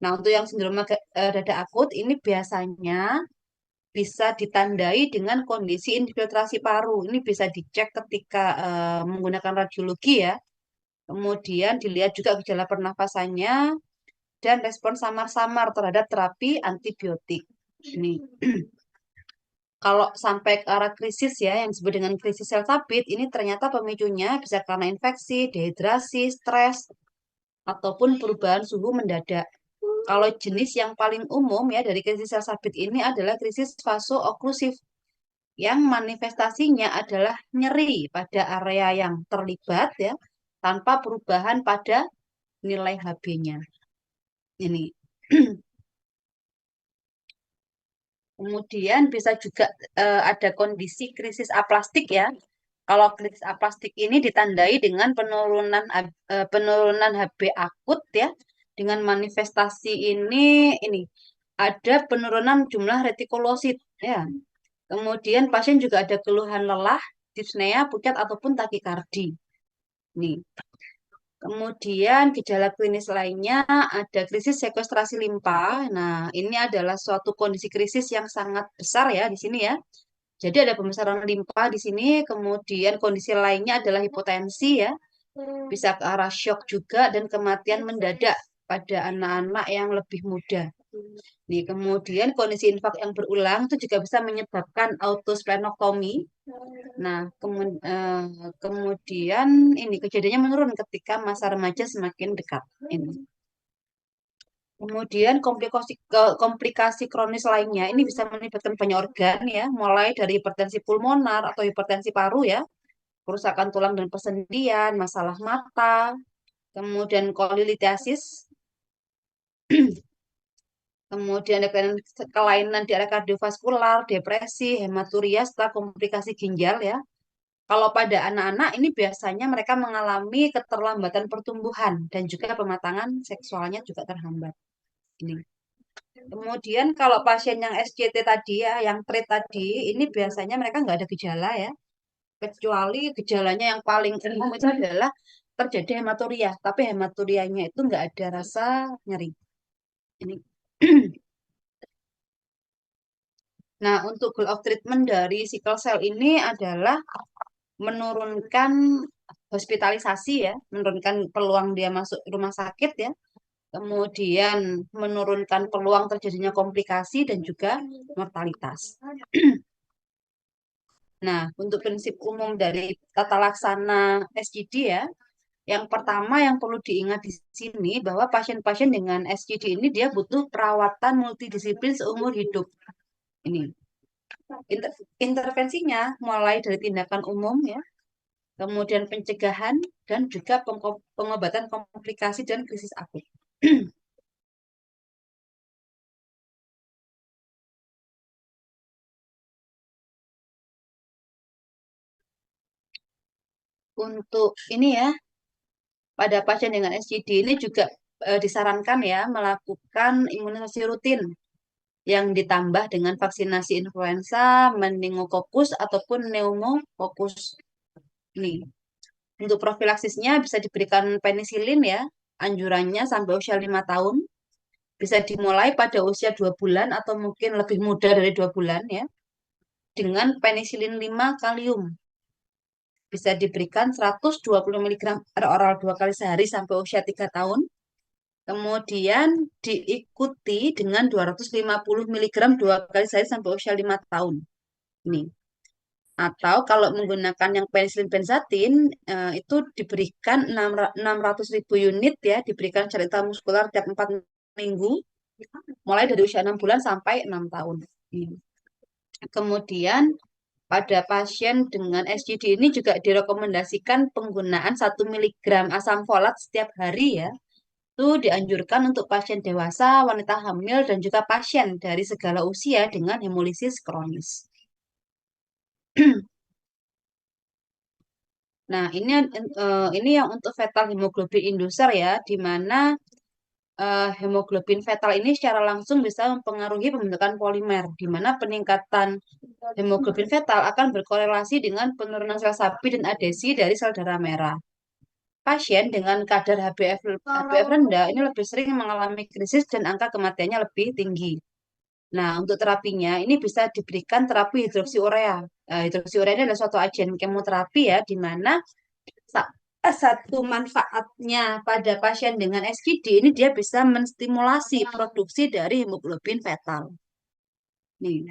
Nah, untuk yang sindroma dada akut ini biasanya bisa ditandai dengan kondisi infiltrasi paru. Ini bisa dicek ketika menggunakan radiologi ya. Kemudian dilihat juga gejala pernafasannya dan respon samar-samar terhadap terapi antibiotik. Ini kalau sampai ke arah krisis ya, yang disebut dengan krisis sel sabit, ini ternyata pemicunya bisa karena infeksi, dehidrasi, stres, ataupun perubahan suhu mendadak. Kalau jenis yang paling umum ya dari krisis sel sabit ini adalah krisis vaso-oklusif yang manifestasinya adalah nyeri pada area yang terlibat ya tanpa perubahan pada nilai Hb-nya. Ini. Kemudian bisa juga ada kondisi krisis aplastik ya. Kalau krisis aplastik ini ditandai dengan penurunan Hb akut ya dengan manifestasi ini ada penurunan jumlah retikulosit ya. Kemudian pasien juga ada keluhan lelah, dyspnea, pucat ataupun takikardi. Nih. Kemudian gejala klinis lainnya ada krisis sekuestrasi limpa. Nah, ini adalah suatu kondisi krisis yang sangat besar ya di sini ya. Jadi ada pembesaran limpa di sini, kemudian kondisi lainnya adalah hipotensi ya. Bisa ke arah shock juga dan kematian mendadak pada anak-anak yang lebih muda. Nih, kemudian kondisi infak yang berulang itu juga bisa menyebabkan autosplenectomy. Nah, kemudian ini kejadiannya menurun ketika masa remaja semakin dekat. Ini. Kemudian komplikasi kronis lainnya ini bisa melibatkan banyak organ ya, mulai dari hipertensi pulmoner atau hipertensi paru ya, kerusakan tulang dan persendian, masalah mata, kemudian kolelitiasis, kemudian ada kelainan di area kardiovaskular, depresi, hematuria, serta komplikasi ginjal ya. Kalau pada anak-anak ini biasanya mereka mengalami keterlambatan pertumbuhan dan juga pematangan seksualnya juga terhambat. Ini. Kemudian kalau pasien yang SCT tadi ya, yang TRIT tadi, ini biasanya mereka nggak ada gejala ya, kecuali gejalanya yang paling umum itu adalah terjadi hematuria, tapi hematurianya itu nggak ada rasa nyeri. Ini. Nah, untuk goal of treatment dari sickle cell ini adalah menurunkan hospitalisasi ya, menurunkan peluang dia masuk rumah sakit ya, kemudian menurunkan peluang terjadinya komplikasi dan juga mortalitas. Nah, untuk prinsip umum dari tata laksana SGD ya, yang pertama yang perlu diingat di sini bahwa pasien-pasien dengan SGD ini dia butuh perawatan multidisiplin seumur hidup. Ini intervensinya mulai dari tindakan umum ya, kemudian pencegahan dan juga pengobatan komplikasi dan krisis akut. Untuk ini ya, pada pasien dengan SCD ini juga disarankan ya melakukan imunisasi rutin yang ditambah dengan vaksinasi influenza, meningokokus ataupun pneumokokus. Ini. Untuk profilaksisnya bisa diberikan penisilin ya, anjurannya sampai usia 5 tahun. Bisa dimulai pada usia 2 bulan atau mungkin lebih muda dari 2 bulan ya, dengan penisilin 5 kalium. Bisa diberikan 120 mg per oral 2 kali sehari sampai usia 3 tahun. Kemudian diikuti dengan 250 mg 2 kali sehari sampai usia 5 tahun. Ini. Atau kalau menggunakan yang penisilin benzatin, itu diberikan 600.000 unit ya, diberikan secara intramuskular tiap 4 minggu, mulai dari usia 6 bulan sampai 6 tahun. Ini. Kemudian pada pasien dengan SGD ini juga direkomendasikan penggunaan 1 mg asam folat setiap hari ya. Itu dianjurkan untuk pasien dewasa, wanita hamil, dan juga pasien dari segala usia dengan hemolisis kronis. Nah, ini yang untuk fetal hemoglobin inducer ya, di mana hemoglobin fetal ini secara langsung bisa mempengaruhi pembentukan polimer, di mana peningkatan hemoglobin fetal akan berkorelasi dengan penurunan sel sapi dan adesi dari sel darah merah. Pasien dengan kadar HbF rendah ini lebih sering mengalami krisis dan angka kematiannya lebih tinggi. Nah, untuk terapinya ini bisa diberikan terapi hidroksiurea. Hidroksiurea ini adalah suatu agen kemoterapi ya, di mana satu manfaatnya pada pasien dengan SGD ini dia bisa menstimulasi produksi dari hemoglobin fetal. Nih.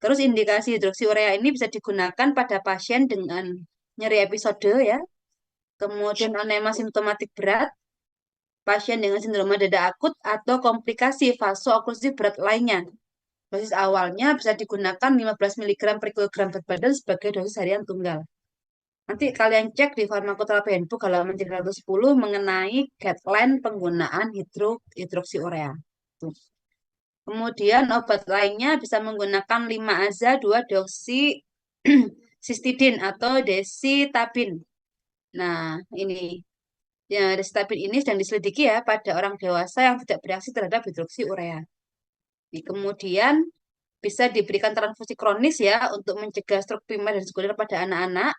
Terus indikasi hidroksiurea ini bisa digunakan pada pasien dengan nyeri episode ya, kemudian anema simptomatik berat, pasien dengan sindroma dada akut atau komplikasi vasooklusif berat lainnya. Dosis awalnya bisa digunakan 15 mg per kilogram berat badan sebagai dosis harian tunggal. Nanti kalian cek di Farmakoterapi Handbook halaman 310 mengenai guideline penggunaan hidroksiurea. Tuh. Kemudian obat lainnya bisa menggunakan 5-aza 2-deoksi sistidin atau desitabin. Nah, ini ya, desitabin ini sedang diselidiki ya pada orang dewasa yang tidak bereaksi terhadap hidroksiurea. Kemudian bisa diberikan transfusi kronis ya untuk mencegah stroke primer dan sekunder pada anak-anak.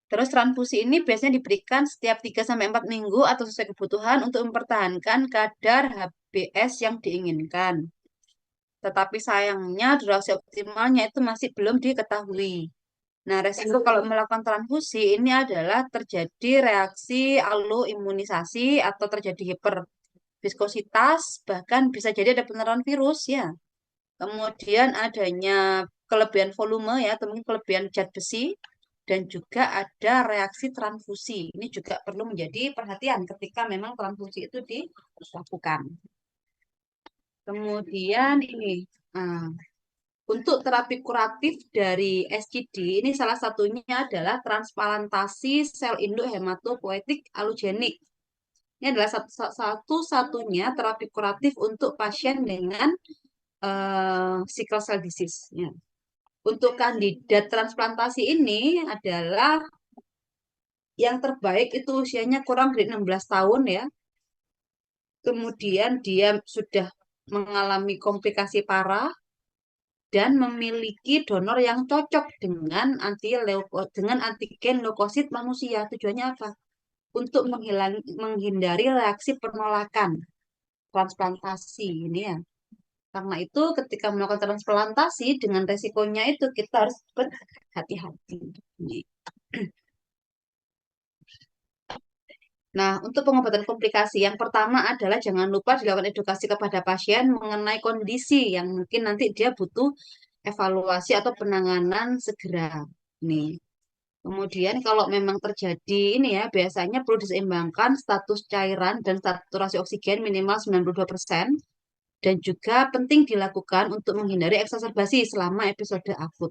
Terus transfusi ini biasanya diberikan setiap 3-4 minggu atau sesuai kebutuhan untuk mempertahankan kadar HbS yang diinginkan. Tetapi sayangnya durasi optimalnya itu masih belum diketahui. Nah, resiko kalau melakukan transfusi ini adalah terjadi reaksi autoimunisasi atau terjadi hiperviskositas, bahkan bisa jadi ada penularan virus ya. Kemudian adanya kelebihan volume ya, atau mungkin kelebihan zat besi, dan juga ada reaksi transfusi. Ini juga perlu menjadi perhatian ketika memang transfusi itu dilakukan. Kemudian ini, ah, untuk terapi kuratif dari SCD, ini salah satunya adalah transplantasi sel induk hematopoietik allogenik. Ini adalah satu-satunya terapi kuratif untuk pasien dengan sickle cell disease. Ya. Untuk kandidat transplantasi ini adalah yang terbaik itu usianya kurang dari 16 tahun ya. Kemudian dia sudah mengalami komplikasi parah dan memiliki donor yang cocok dengan dengan antigen leukosit manusia. Tujuannya apa? Untuk menghindari reaksi penolakan transplantasi ini ya. Karena itu ketika melakukan transplantasi dengan resikonya itu kita harus berhati-hati. Nah, untuk pengobatan komplikasi, yang pertama adalah jangan lupa dilakukan edukasi kepada pasien mengenai kondisi yang mungkin nanti dia butuh evaluasi atau penanganan segera. Nih. Kemudian kalau memang terjadi ini ya, biasanya perlu diseimbangkan status cairan dan saturasi oksigen minimal 92%. Dan juga penting dilakukan untuk menghindari eksaserbasi selama episode akut.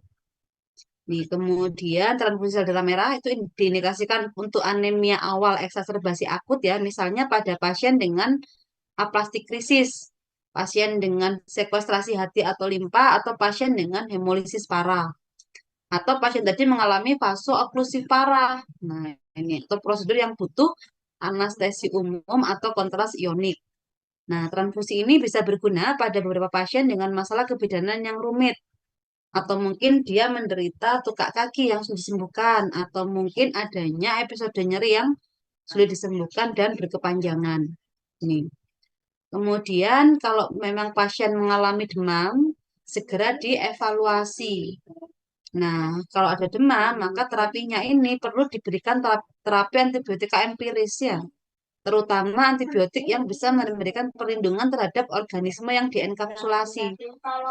Nih, kemudian transfusi sel darah merah itu diindikasikan untuk anemia awal eksaserbasi akut ya, misalnya pada pasien dengan aplastik krisis, pasien dengan sekuestrasi hati atau limpa, atau pasien dengan hemolisis parah, atau pasien tadi mengalami vasooklusif parah. Nah, ini itu prosedur yang butuh anestesi umum atau kontras ionik. Nah, transfusi ini bisa berguna pada beberapa pasien dengan masalah kebidanan yang rumit, atau mungkin dia menderita tukak kaki yang sudah disembuhkan, atau mungkin adanya episode nyeri yang sudah disembuhkan dan berkepanjangan. Ini. Kemudian kalau memang pasien mengalami demam, segera dievaluasi. Nah, kalau ada demam, maka terapinya ini perlu diberikan terapi antibiotika empiris ya, terutama antibiotik yang bisa memberikan perlindungan terhadap organisme yang dienkapsulasi.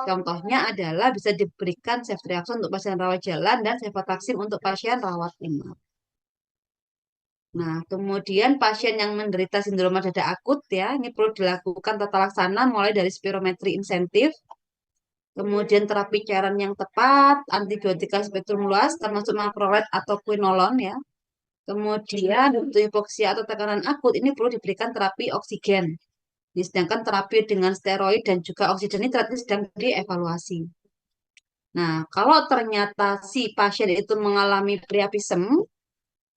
Contohnya adalah bisa diberikan ceftriaxone untuk pasien rawat jalan dan cefotaxime untuk pasien rawat inap. Nah, kemudian pasien yang menderita sindroma dada akut ya, ini perlu dilakukan tata laksana mulai dari spirometri insentif, kemudian terapi cairan yang tepat, antibiotika spektrum luas termasuk macrolide atau quinolone ya. Kemudian untuk hipoksia atau tekanan akut ini perlu diberikan terapi oksigen. Sedangkan terapi dengan steroid dan juga oksidonitrat ini sedang dievaluasi. Nah, kalau ternyata si pasien itu mengalami priapisem,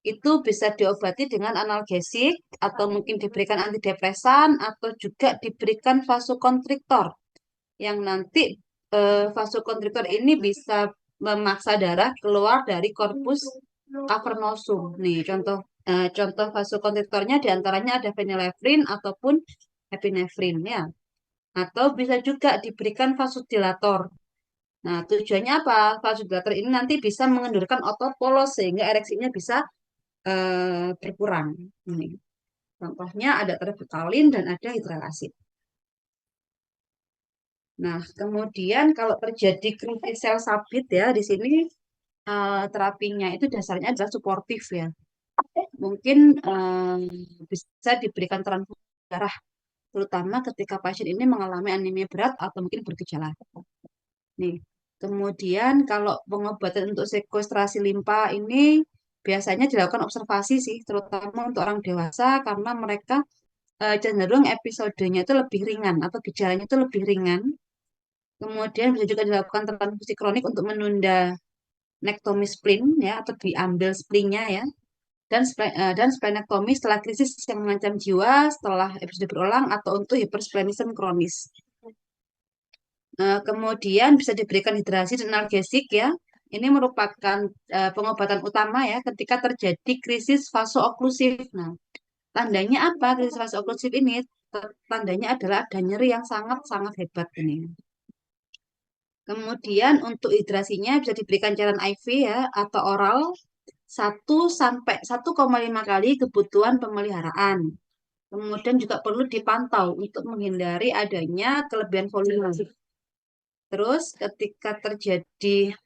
itu bisa diobati dengan analgesik atau mungkin diberikan antidepresan atau juga diberikan vasokonstriktor yang nanti vasokonstriktor ini bisa memaksa darah keluar dari korpus cavernosum. Nih, contoh vasokonstriktornya diantaranya ada phenylephrine ataupun epinefrin ya. Atau bisa juga diberikan vasodilator. Nah, tujuannya apa? Vasodilator ini nanti bisa mengendurkan otot polos sehingga ereksinya bisa berkurang. Ini. Contohnya ada terbetalin dan ada hidralazid. Nah, kemudian kalau terjadi krisis sel sabit ya, di sini terapinya itu dasarnya adalah suportif ya. Mungkin bisa diberikan transfusi darah, terutama ketika pasien ini mengalami anemia berat atau mungkin bergejala. Nih, kemudian kalau pengobatan untuk sekuestrasi limpa ini biasanya dilakukan observasi sih, terutama untuk orang dewasa karena mereka cenderung episodenya itu lebih ringan atau gejalanya itu lebih ringan. Kemudian bisa juga dilakukan transfusi kronik untuk menunda nektomi spleen ya atau diambil spleennya ya. Dan splenektomi setelah krisis yang mengancam jiwa setelah episode berulang atau untuk hipersplenisme kronis. Kemudian bisa diberikan hidrasi dan analgesik ya. Ini merupakan pengobatan utama ya ketika terjadi krisis vasooklusif. Nah, tandanya apa krisis vasooklusif ini? Tandanya adalah ada nyeri yang sangat-sangat hebat ini. Kemudian untuk hidrasinya bisa diberikan cairan IV ya atau oral 1 sampai 1,5 kali kebutuhan pemeliharaan. Kemudian juga perlu dipantau untuk menghindari adanya kelebihan volume. Terus ketika terjadi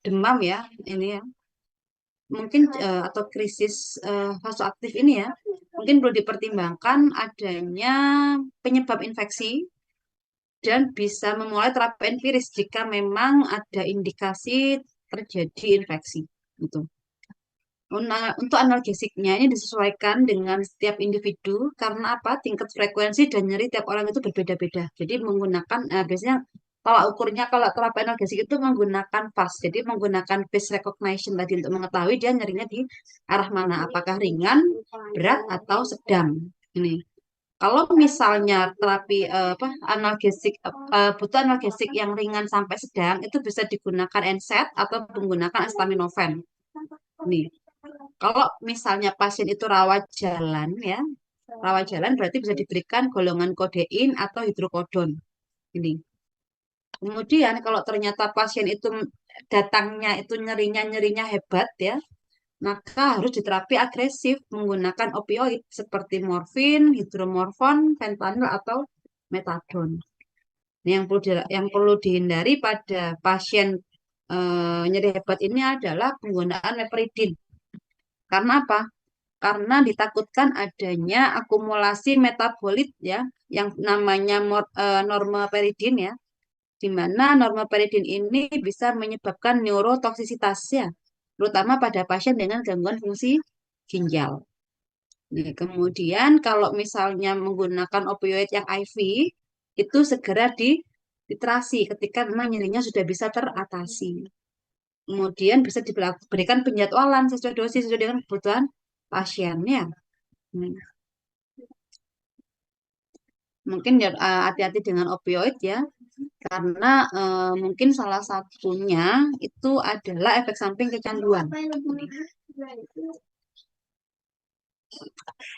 demam ya, ini ya. Mungkin atau krisis vasoaktif ini ya, mungkin perlu dipertimbangkan adanya penyebab infeksi dan bisa memulai terapi empiris jika memang ada indikasi terjadi infeksi. Gitu. Untuk analgesiknya ini disesuaikan dengan setiap individu karena apa? Tingkat frekuensi dan nyeri tiap orang itu berbeda-beda. Jadi menggunakan biasanya tolak ukurnya kalau terapi analgesik itu menggunakan FAS. Jadi menggunakan face recognition tadi untuk mengetahui dia nyerinya di arah mana, apakah ringan, berat atau sedang. Ini. Kalau misalnya terapi analgesik butuh analgesik yang ringan sampai sedang itu bisa digunakan NSAID atau menggunakan acetaminophen. Nih. Kalau misalnya pasien itu rawat jalan ya, rawat jalan berarti bisa diberikan golongan kodein atau hidrokodon. Ini. Kemudian kalau ternyata pasien itu datangnya itu nyerinya hebat ya, maka harus diterapi agresif menggunakan opioid seperti morfin, hidromorfon, fentanyl atau metadon. Ini yang perlu dihindari pada pasien nyeri hebat ini adalah penggunaan meperidin. Karena apa? Karena ditakutkan adanya akumulasi metabolit ya yang namanya normoperidin ya, di mana normoperidin ini bisa menyebabkan neurotoksisitas ya, terutama pada pasien dengan gangguan fungsi ginjal. Nah, kemudian kalau misalnya menggunakan opioid yang IV itu segera diterasi ketika memang nyerinya sudah bisa teratasi. Kemudian bisa diberikan penjadwalan sesuai dosis sesuai dengan kebutuhan pasiennya. Mungkin ya, hati-hati dengan opioid ya, karena mungkin salah satunya itu adalah efek samping kecanduan.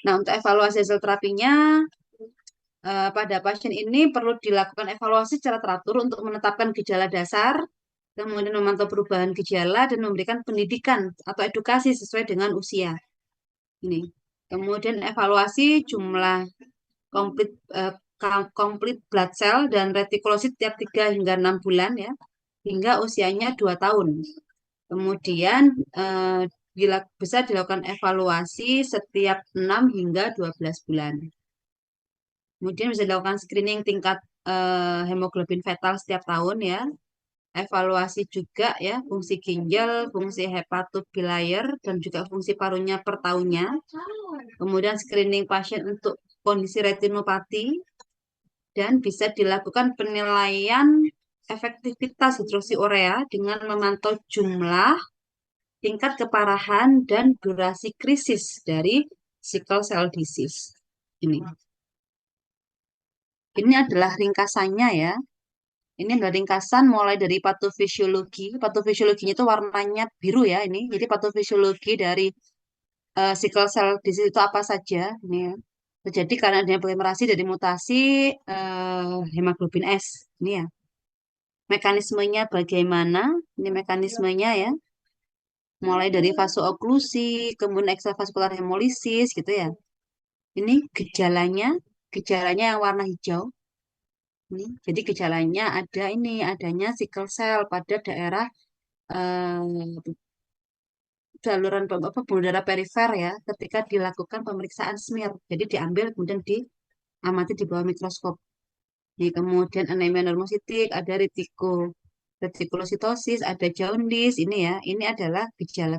Nah, untuk evaluasi hasil terapinya, pada pasien ini perlu dilakukan evaluasi secara teratur untuk menetapkan gejala dasar, kemudian memantau perubahan gejala dan memberikan pendidikan atau edukasi sesuai dengan usia. Ini. Kemudian evaluasi jumlah komplit complete blood cell dan retikulosit tiap 3 hingga 6 bulan ya, hingga usianya 2 tahun. Kemudian bisa dilakukan evaluasi setiap 6 hingga 12 bulan. Kemudian bisa dilakukan screening tingkat hemoglobin fetal setiap tahun ya. Evaluasi juga ya fungsi ginjal, fungsi hepatobiliar dan juga fungsi parunya per tahunnya. Kemudian screening pasien untuk kondisi retinopati dan bisa dilakukan penilaian efektivitas hidroksiurea dengan memantau jumlah, tingkat keparahan dan durasi krisis dari sickle cell disease. Ini adalah ringkasannya ya. Ini adalah ringkasan mulai dari patofisiologi. Patofisiologinya itu warnanya biru ya ini. Jadi patofisiologi dari sickle cell disease itu apa saja? Ini ya. Terjadi karena adanya polimerasi dari mutasi hemoglobin S. Ini ya. Mekanismenya bagaimana? Ini mekanismenya ya. Mulai dari vasooklusi, kemudian ekstravaskular hemolisis gitu ya. Ini gejalanya yang warna hijau. Jadi gejalanya adanya sickle cell pada daerah saluran pembuluh darah perifer ya, ketika dilakukan pemeriksaan smear. Jadi diambil kemudian diamati di bawah mikroskop. Kemudian anemia normositik, ada retikulositosis, ada jaundice. Ini ya, ini adalah gejala,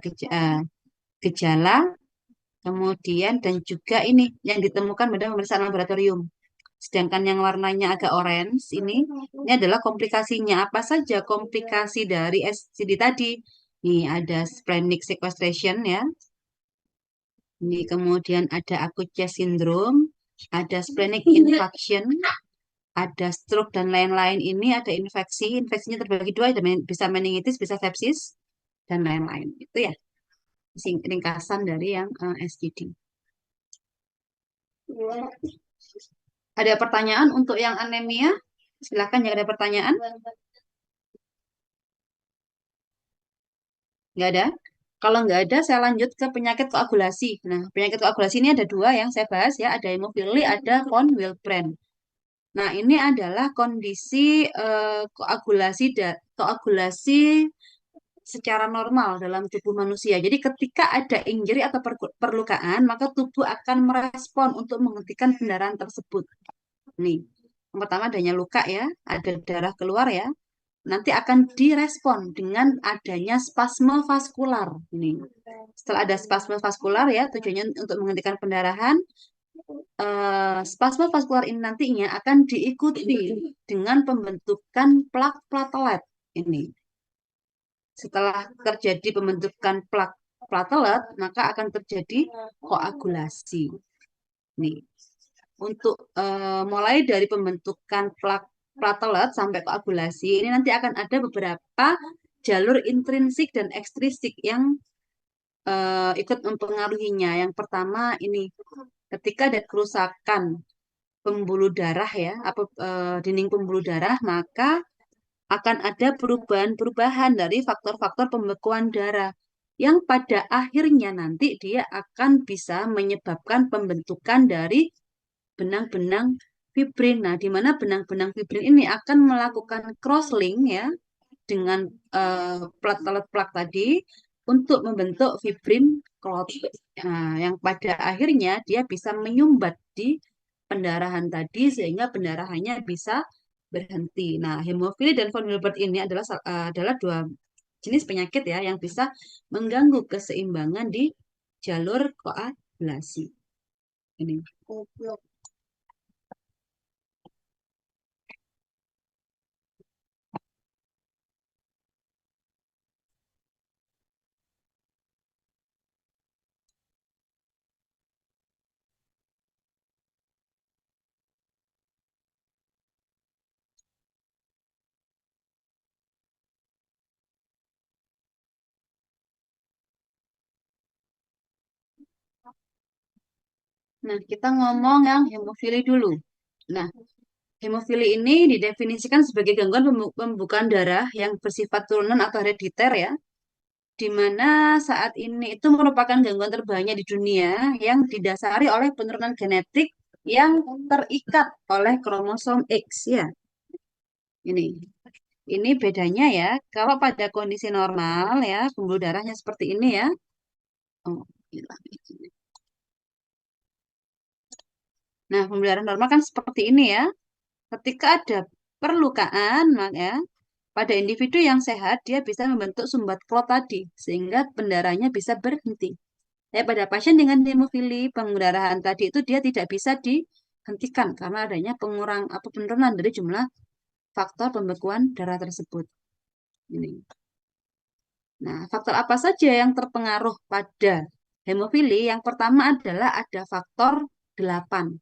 kemudian dan juga ini yang ditemukan pada pemeriksaan laboratorium. Sedangkan yang warnanya agak orange ini adalah komplikasinya. Apa saja komplikasi dari SCD tadi? Ini ada splenic sequestration ya. Ini kemudian ada acute chest syndrome, ada splenic infarction, ada stroke dan lain-lain. Ini ada infeksi. Infeksinya terbagi dua, bisa meningitis, bisa sepsis dan lain-lain. Itu ya ringkasan dari yang SCD. Ada pertanyaan untuk yang anemia? Silakan jika ada pertanyaan. Nggak ada? Kalau nggak ada, saya lanjut ke penyakit koagulasi. Nah, penyakit koagulasi ini ada dua yang saya bahas ya. Ada hemofili, ada von Willebrand. Nah, ini adalah kondisi koagulasi secara normal dalam tubuh manusia. Jadi ketika ada injury atau perlukaan, maka tubuh akan merespon untuk menghentikan pendarahan tersebut. Nih, yang pertama adanya luka ya, ada darah keluar ya. Nanti akan direspon dengan adanya spasme vaskular. Ini. Setelah ada spasme vaskular ya, tujuannya untuk menghentikan pendarahan. Spasme vaskular ini nantinya akan diikuti dengan pembentukan plak platelet. Ini. Setelah terjadi pembentukan plak platelet, maka akan terjadi koagulasi. Nih, untuk mulai dari pembentukan plak platelet sampai koagulasi, ini nanti akan ada beberapa jalur intrinsik dan ekstrinsik yang ikut mempengaruhinya. Yang pertama ini, ketika ada kerusakan pembuluh darah ya, apa dinding pembuluh darah, maka akan ada perubahan-perubahan dari faktor-faktor pembekuan darah yang pada akhirnya nanti dia akan bisa menyebabkan pembentukan dari benang-benang fibrin. Nah, di mana benang-benang fibrin ini akan melakukan crosslink ya dengan platelet-plak tadi untuk membentuk fibrin clot. Nah, yang pada akhirnya dia bisa menyumbat di pendarahan tadi sehingga pendarahannya bisa berhenti. Nah, hemofili dan von Willebrand ini adalah dua jenis penyakit ya yang bisa mengganggu keseimbangan di jalur koagulasi. Ini. Nah, kita ngomong yang hemofili dulu. Nah, hemofili ini didefinisikan sebagai gangguan pembukaan darah yang bersifat turunan atau herediter ya, di mana saat ini itu merupakan gangguan terbanyak di dunia yang didasari oleh penurunan genetik yang terikat oleh kromosom X ya. Ini. Ini bedanya ya, kalau pada kondisi normal ya, pembuluh darahnya seperti ini ya. Oh, gila. Nah, pembuluh darah normal kan seperti ini ya. Ketika ada perlukaan, maka pada individu yang sehat, dia bisa membentuk sumbat klot tadi, sehingga pendarahannya bisa berhenti. Pada pasien dengan hemofili, pengurahan tadi itu dia tidak bisa dihentikan karena adanya penurunan dari jumlah faktor pembekuan darah tersebut. Ini. Nah, faktor apa saja yang terpengaruh pada hemofili? Yang pertama adalah ada faktor 8.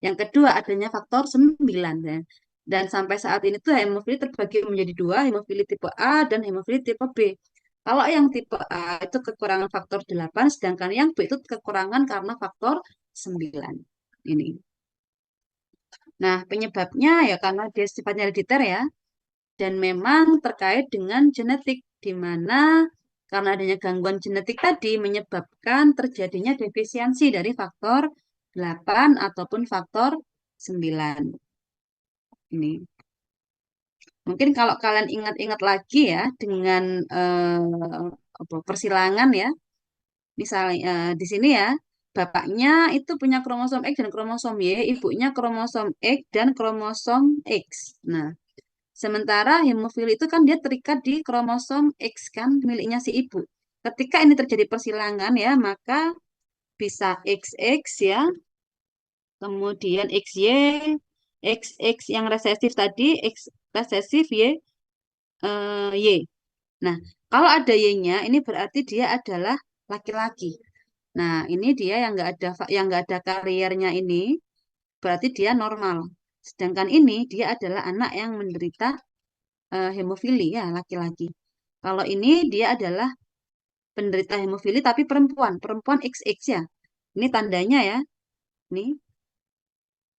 Yang kedua adanya faktor 9 ya. Dan sampai saat ini tuh hemofili terbagi menjadi dua, hemofili tipe A dan hemofili tipe B. Kalau yang tipe A itu kekurangan faktor 8, sedangkan yang B itu kekurangan karena faktor 9. Ini. Nah, penyebabnya ya karena dia sifatnya herediter ya, dan memang terkait dengan genetik, di mana karena adanya gangguan genetik tadi menyebabkan terjadinya defisiensi dari faktor 8 ataupun faktor 9. Ini. Mungkin kalau kalian ingat-ingat lagi ya dengan persilangan ya, misalnya di sini ya, bapaknya itu punya kromosom X dan kromosom Y, ibunya kromosom X dan kromosom X. Nah, sementara hemofili itu kan dia terikat di kromosom X kan miliknya si ibu. Ketika ini terjadi persilangan ya, maka bisa XX ya, kemudian XY, XX yang resesif tadi, X resesif Y. Nah, kalau ada Y-nya, ini berarti dia adalah laki-laki. Nah, ini dia yang nggak ada kariernya ini, berarti dia normal. Sedangkan ini dia adalah anak yang menderita hemofili ya, laki-laki. Kalau ini dia adalah penderita hemofili tapi perempuan, perempuan XX ya. Ini tandanya ya. Nih.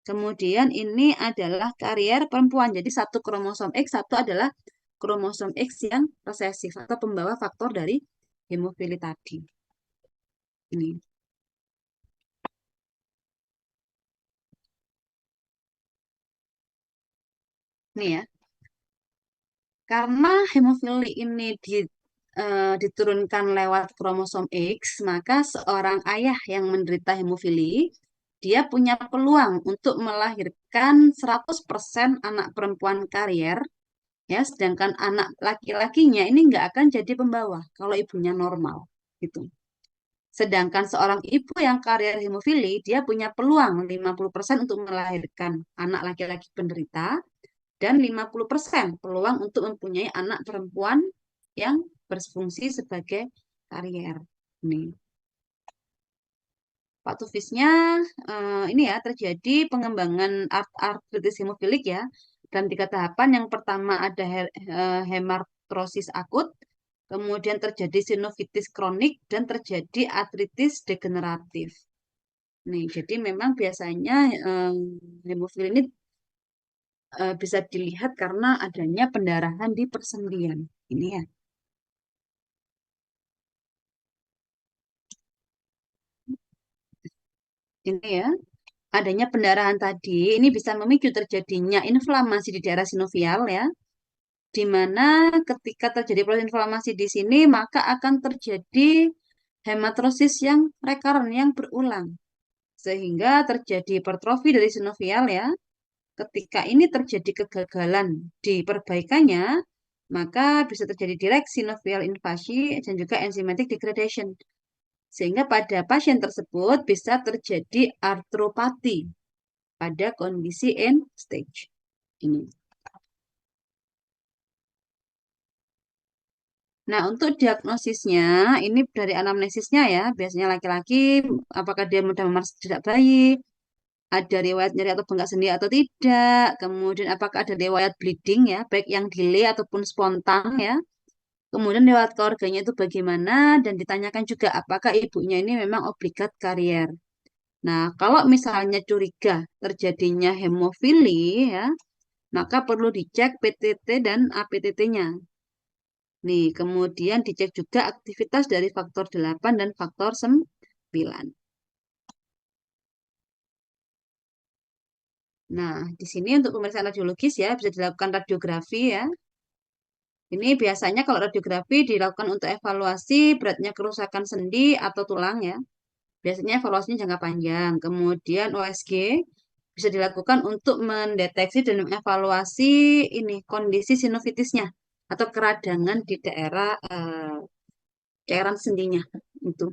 Kemudian ini adalah karier perempuan. Jadi satu kromosom X, satu adalah kromosom X yang resesif atau pembawa faktor dari hemofili tadi. Ini. Nih ya. Karena hemofili ini diturunkan lewat kromosom X, maka seorang ayah yang menderita hemofili, dia punya peluang untuk melahirkan 100% anak perempuan karier, ya, sedangkan anak laki-lakinya ini nggak akan jadi pembawa kalau ibunya normal, gitu. Sedangkan seorang ibu yang karier hemofili, dia punya peluang 50% untuk melahirkan anak laki-laki penderita, dan 50% peluang untuk mempunyai anak perempuan yang berfungsi sebagai karier. Nih, patofisnya ini ya terjadi pengembangan artritis hemofilik ya dalam 3 tahapan. Yang pertama ada hemartrosis akut, kemudian terjadi sinovitis kronik dan terjadi artritis degeneratif. Nih, jadi memang biasanya hemofili ini bisa dilihat karena adanya pendarahan di persendian. Ini ya. Ini ya, adanya pendarahan tadi ini bisa memicu terjadinya inflamasi di daerah sinovial ya, di mana ketika terjadi proses inflamasi di sini maka akan terjadi hematrosis yang recurrent yang berulang sehingga terjadi hipertrofi dari sinovial ya. Ketika ini terjadi kegagalan di perbaikannya, maka bisa terjadi direct synovial invasi dan juga enzymatic degradation. Sehingga pada pasien tersebut bisa terjadi artropati pada kondisi end stage ini. Nah, untuk diagnosisnya, ini dari anamnesisnya ya, biasanya laki-laki, apakah dia mudah memar sejak bayi, ada riwayat nyeri atau bengkak sendi atau tidak, kemudian apakah ada riwayat bleeding ya, baik yang delay ataupun spontan ya, kemudian riwayat keluarganya itu bagaimana, dan ditanyakan juga apakah ibunya ini memang obligat karier. Nah, kalau misalnya curiga terjadinya hemofili ya, maka perlu dicek PTT dan APTT-nya. Nih, kemudian dicek juga aktivitas dari faktor 8 dan faktor 9. Nah, di sini untuk pemeriksaan radiologis ya, bisa dilakukan radiografi ya. Ini biasanya kalau radiografi dilakukan untuk evaluasi beratnya kerusakan sendi atau tulang ya. Biasanya evaluasinya jangka panjang. Kemudian OSG bisa dilakukan untuk mendeteksi dan mengevaluasi ini kondisi sinovitisnya atau keradangan di daerah cairan sendinya itu.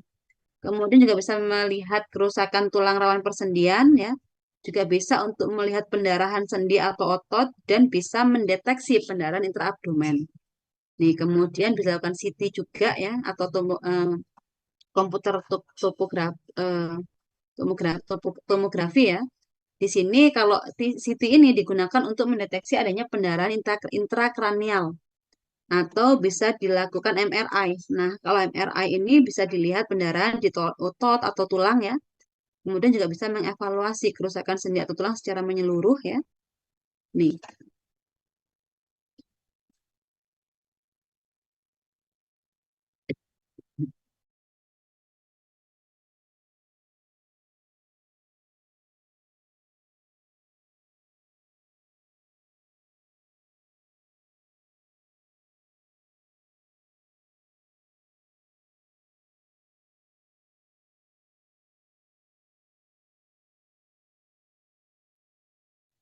Kemudian juga bisa melihat kerusakan tulang rawan persendian ya. Juga bisa untuk melihat pendarahan sendi atau otot dan bisa mendeteksi pendarahan intraabdomen. Nih, kemudian bisa dilakukan CT juga ya atau komputer tomografi ya. Di sini kalau CT ini digunakan untuk mendeteksi adanya pendarahan intrakranial atau bisa dilakukan MRI. Nah, kalau MRI ini bisa dilihat pendarahan di otot atau tulang ya. Kemudian juga bisa mengevaluasi kerusakan sendi atau tulang secara menyeluruh ya. Nih.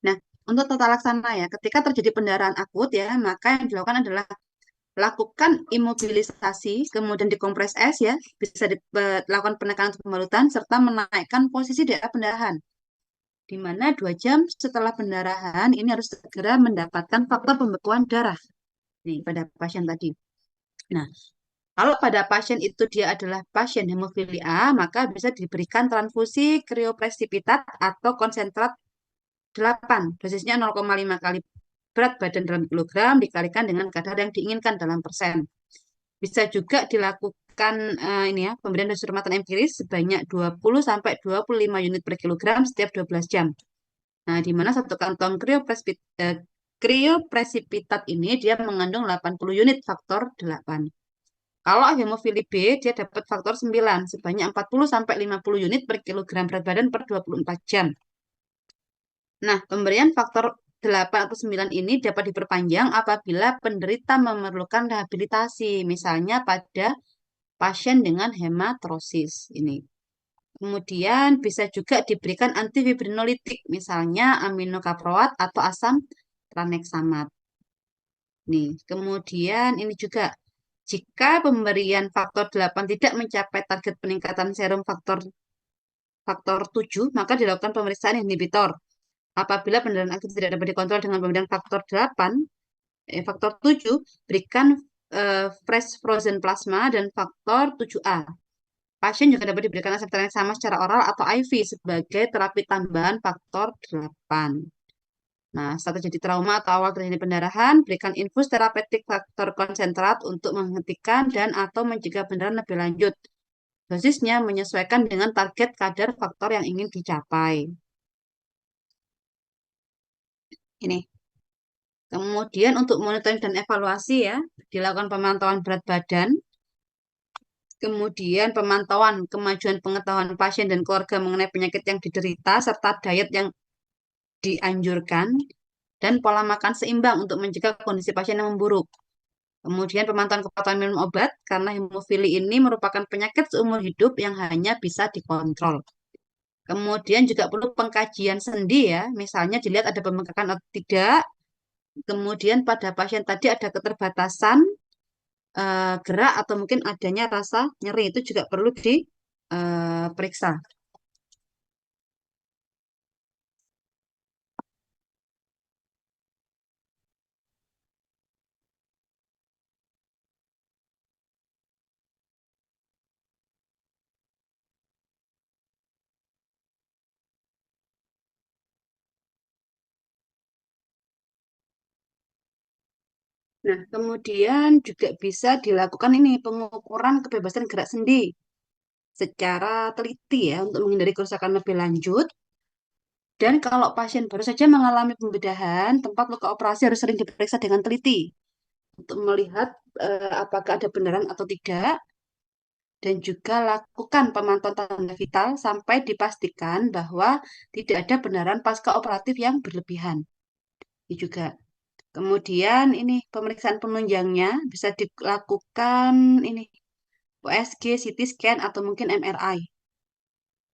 Nah, untuk tata laksana ya, ketika terjadi pendarahan akut ya, maka yang dilakukan adalah lakukan imobilisasi, kemudian dikompres es ya, bisa dilakukan penekanan untuk pembalutan, serta menaikkan posisi daerah pendarahan. Di mana 2 jam setelah pendarahan, ini harus segera mendapatkan faktor pembekuan darah. Nih, pada pasien tadi. Nah, kalau pada pasien itu dia adalah pasien hemofilia, maka bisa diberikan transfusi kriopresipitat atau konsentrat 8. Dosisnya 0,5 kali berat badan dalam kilogram dikalikan dengan kadar yang diinginkan dalam persen. Bisa juga dilakukan ini ya, pemberian dosis rumahan empiris sebanyak 20 sampai 25 unit per kilogram setiap 12 jam. Nah, di mana satu kantong kriopresipitat ini dia mengandung 80 unit faktor 8. Kalau hemofili B, dia dapat faktor 9 sebanyak 40 sampai 50 unit per kilogram berat badan per 24 jam. Nah, pemberian faktor 8 atau 9 ini dapat diperpanjang apabila penderita memerlukan rehabilitasi, misalnya pada pasien dengan hematrosis ini. Kemudian bisa juga diberikan antifibrinolitik, misalnya aminokaproat atau asam tranexamat. Nih, kemudian ini juga jika pemberian faktor 8 tidak mencapai target peningkatan serum faktor 7, maka dilakukan pemeriksaan inhibitor. Apabila penderaan aktif tidak dapat dikontrol dengan pemberian faktor 8, faktor 7, berikan fresh frozen plasma dan faktor 7A. Pasien juga dapat diberikan asam sama secara oral atau IV sebagai terapi tambahan faktor 8. Nah, saat terjadi trauma atau awal terjadi pendarahan, berikan infus terapeutik faktor konsentrat untuk menghentikan dan atau mencegah pendarahan lebih lanjut. Dosisnya menyesuaikan dengan target kadar faktor yang ingin dicapai. Ini. Kemudian untuk monitoring dan evaluasi ya, dilakukan pemantauan berat badan, kemudian pemantauan kemajuan pengetahuan pasien dan keluarga mengenai penyakit yang diderita, serta diet yang dianjurkan, dan pola makan seimbang untuk mencegah kondisi pasien yang memburuk. Kemudian pemantauan kepatuhan minum obat, karena hemofili ini merupakan penyakit seumur hidup yang hanya bisa dikontrol. Kemudian juga perlu pengkajian sendi ya, misalnya dilihat ada pembengkakan atau tidak. Kemudian pada pasien tadi ada keterbatasan gerak atau mungkin adanya rasa nyeri, itu juga perlu diperiksa. Nah, kemudian juga bisa dilakukan ini pengukuran kebebasan gerak sendi secara teliti ya untuk menghindari kerusakan lebih lanjut. Dan kalau pasien baru saja mengalami pembedahan, tempat luka operasi harus sering diperiksa dengan teliti untuk melihat apakah ada benaran atau tidak. Dan juga lakukan pemantauan tanda vital sampai dipastikan bahwa tidak ada benaran pasca operatif yang berlebihan. Ini juga. Kemudian ini pemeriksaan penunjangnya bisa dilakukan ini USG, CT scan atau mungkin MRI.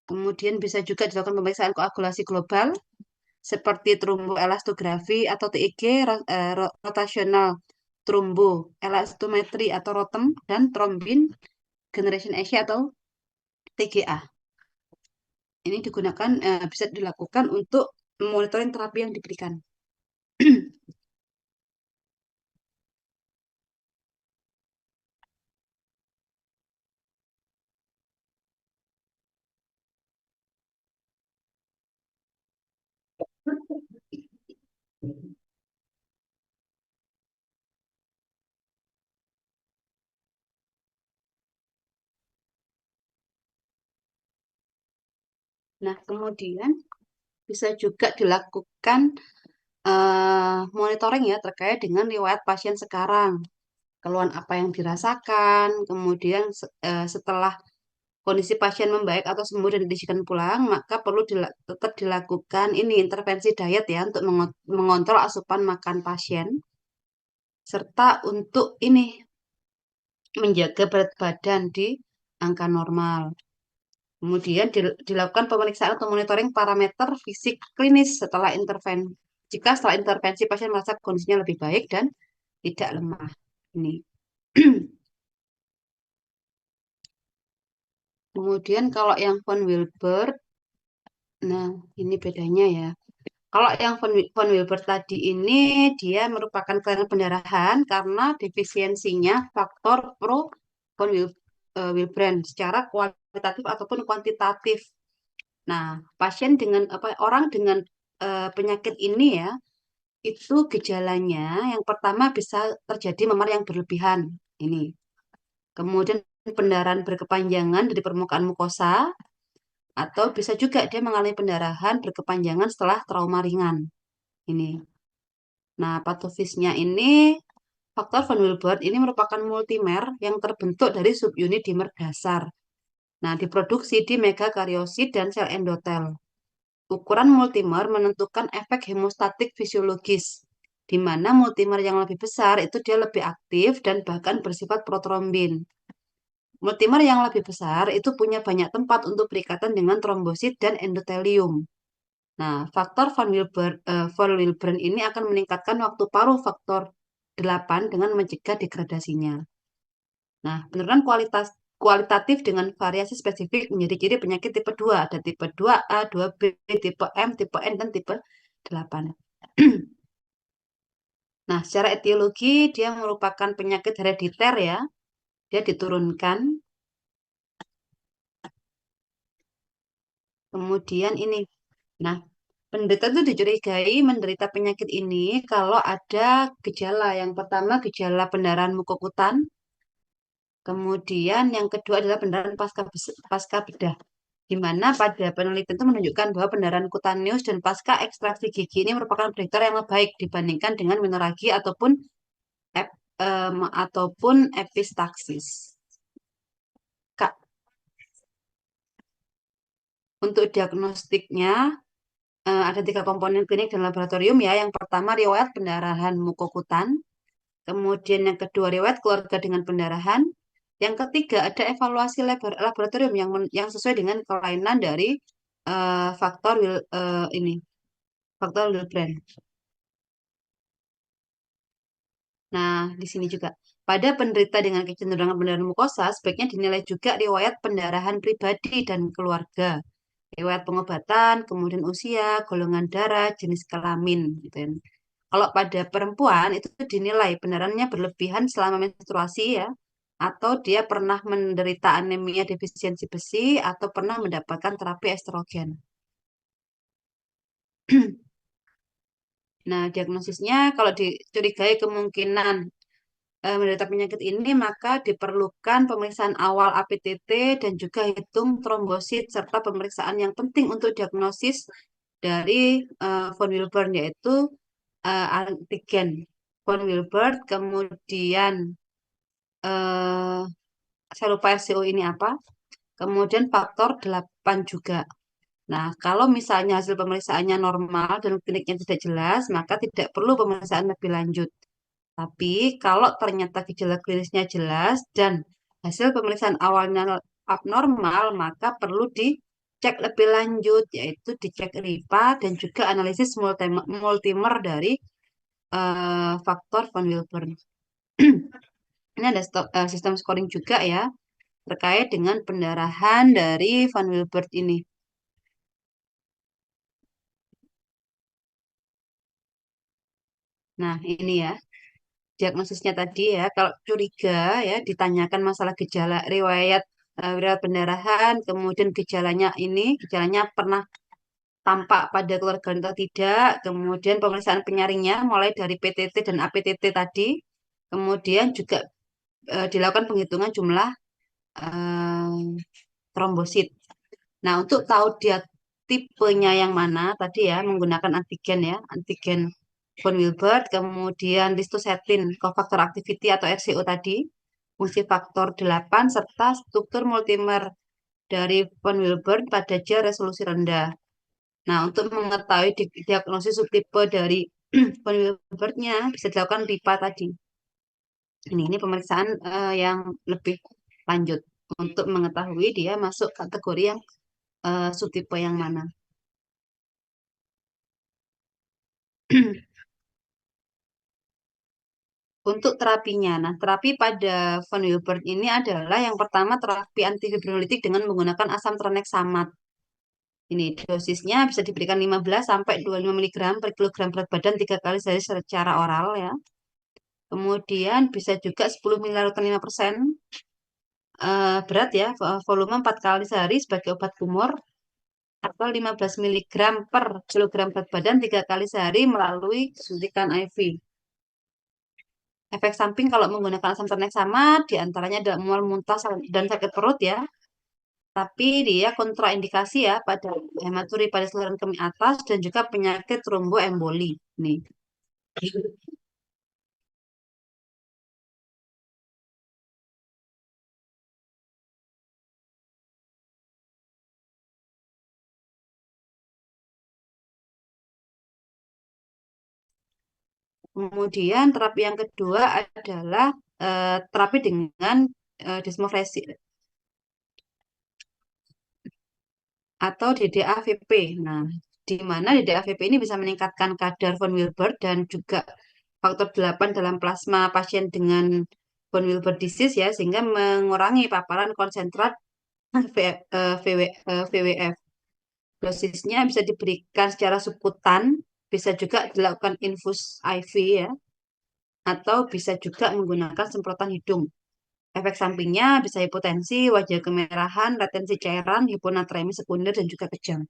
Kemudian bisa juga dilakukan pemeriksaan koagulasi global seperti tromboelastografi atau TIG, rotational tromboelastometry atau ROTEM, dan trombin generation Asia atau TGA. Ini digunakan bisa dilakukan untuk monitoring terapi yang diberikan. Nah, kemudian bisa juga dilakukan monitoring ya terkait dengan riwayat pasien sekarang, keluhan apa yang dirasakan, kemudian setelah kondisi pasien membaik atau sembuh dan diizinkan pulang, maka perlu tetap dilakukan ini intervensi diet ya untuk mengontrol asupan makan pasien, serta untuk ini menjaga berat badan di angka normal. Kemudian dilakukan pemeriksaan atau monitoring parameter fisik klinis setelah intervensi. Jika setelah intervensi pasien merasa kondisinya lebih baik dan tidak lemah. Ini. Kemudian kalau yang von Wilbert, nah ini bedanya ya. Kalau yang von Wilbert tadi ini dia merupakan kelainan pendarahan karena defisiensinya faktor pro von Willebrand secara kualitatif ataupun kuantitatif. Nah, pasien dengan orang dengan penyakit ini ya, itu gejalanya yang pertama bisa terjadi memar yang berlebihan. Ini. Kemudian pendarahan berkepanjangan dari permukaan mukosa, atau bisa juga dia mengalami pendarahan berkepanjangan setelah trauma ringan. Ini. Nah, patofisnya ini faktor von Willebrand ini merupakan multimer yang terbentuk dari subunit dimer dasar. Nah, diproduksi di megakariosit dan sel endotel. Ukuran multimer menentukan efek hemostatik fisiologis, di mana multimer yang lebih besar itu dia lebih aktif dan bahkan bersifat protrombin. Multimer yang lebih besar itu punya banyak tempat untuk berikatan dengan trombosit dan endotelium. Nah, faktor von Willebrand ini akan meningkatkan waktu paruh faktor 8 dengan mencegah degradasinya. Nah, penurunan kualitatif dengan variasi spesifik menjadi ciri penyakit tipe 2. Ada tipe 2A, 2B, tipe M, tipe N, dan tipe 8. Nah, secara etiologi dia merupakan penyakit herediter ya. Dia diturunkan. Kemudian ini. Nah, penderita itu dicurigai menderita penyakit ini kalau ada gejala. Yang pertama gejala pendarahan mukokutan. Kemudian yang kedua adalah pendarahan pasca bedah. Di mana pada penelitian itu menunjukkan bahwa pendarahan kutaneus dan pasca ekstraksi gigi ini merupakan prediktor yang lebih baik dibandingkan dengan menoragi ep, ataupun epistaksis. Kak, untuk diagnostiknya ada 3 komponen klinik dan laboratorium ya. Yang pertama riwayat pendarahan mukokutan, kemudian yang kedua riwayat keluarga dengan pendarahan, yang ketiga ada evaluasi laboratorium yang sesuai dengan kelainan dari ini faktor Willebrand. Nah, di sini juga pada penderita dengan kecenderungan pendarahan mukosa sebaiknya dinilai juga riwayat pendarahan pribadi dan keluarga, riwayat pengobatan, kemudian usia, golongan darah, jenis kelamin, gitu ya. Kalau pada perempuan itu dinilai pendarahannya berlebihan selama menstruasi ya, atau dia pernah menderita anemia defisiensi besi atau pernah mendapatkan terapi estrogen. Nah, diagnosisnya kalau dicurigai kemungkinan menderita penyakit ini, maka diperlukan pemeriksaan awal APTT dan juga hitung trombosit serta pemeriksaan yang penting untuk diagnosis dari von Willebrand yaitu antigen von Willebrand, kemudian eh, saya lupa RCO ini apa, kemudian faktor 8 juga. Nah, kalau misalnya hasil pemeriksaannya normal dan kliniknya tidak jelas, maka tidak perlu pemeriksaan lebih lanjut. Tapi kalau ternyata gejala klinisnya jelas dan hasil pemeriksaan awalnya abnormal, maka perlu dicek lebih lanjut, yaitu dicek RIPA dan juga analisis multimer dari faktor von Willebrand. Ini ada sistem scoring juga ya, terkait dengan pendarahan dari von Willebrand ini. Nah, ini ya. Diagnosisnya tadi ya, kalau curiga ya ditanyakan masalah gejala riwayat pendarahan, kemudian gejalanya pernah tampak pada keluarga atau tidak, kemudian pemeriksaan penyaringnya mulai dari PTT dan APTT tadi, kemudian juga dilakukan penghitungan jumlah eh, trombosit. Nah, untuk tahu dia tipenya yang mana tadi ya menggunakan antigen von Willebrand, kemudian listosetin, cofactor activity atau RCO tadi, fungsi faktor 8 serta struktur multimer dari von Willebrand pada gel resolusi rendah. Nah, untuk mengetahui diagnosis subtipe dari von Willebrand-nya bisa dilakukan RIPA tadi. Ini pemeriksaan yang lebih lanjut untuk mengetahui dia masuk kategori yang subtipe yang mana. Untuk terapinya, nah terapi pada von Willebrand ini adalah yang pertama terapi antifibrinolytik dengan menggunakan asam tranexamat. Ini dosisnya bisa diberikan 15 sampai 25 mg per kilogram berat badan 3 kali sehari secara oral ya. Kemudian bisa juga 10 ml 5% berat ya, volume 4 kali sehari sebagai obat kumur atau 15 mg per kilogram berat badan 3 kali sehari melalui suntikan IV. Efek samping kalau menggunakan asam tranexamat diantaranya ada mual muntah dan sakit perut ya. Tapi dia kontraindikasi ya pada hematuri pada saluran kemih atas dan juga penyakit tromboemboli. Nih. Kemudian terapi yang kedua adalah terapi dengan desmofresin atau DDAVP. Nah, di mana DDAVP ini bisa meningkatkan kadar von Willebrand dan juga faktor 8 dalam plasma pasien dengan von Willebrand disease ya, sehingga mengurangi paparan konsentrat VWF. Dosisnya bisa diberikan secara subkutan, bisa juga dilakukan infus IV ya, atau bisa juga menggunakan semprotan hidung. Efek sampingnya bisa hipotensi, wajah kemerahan, retensi cairan, hiponatremi sekunder, dan juga kejang.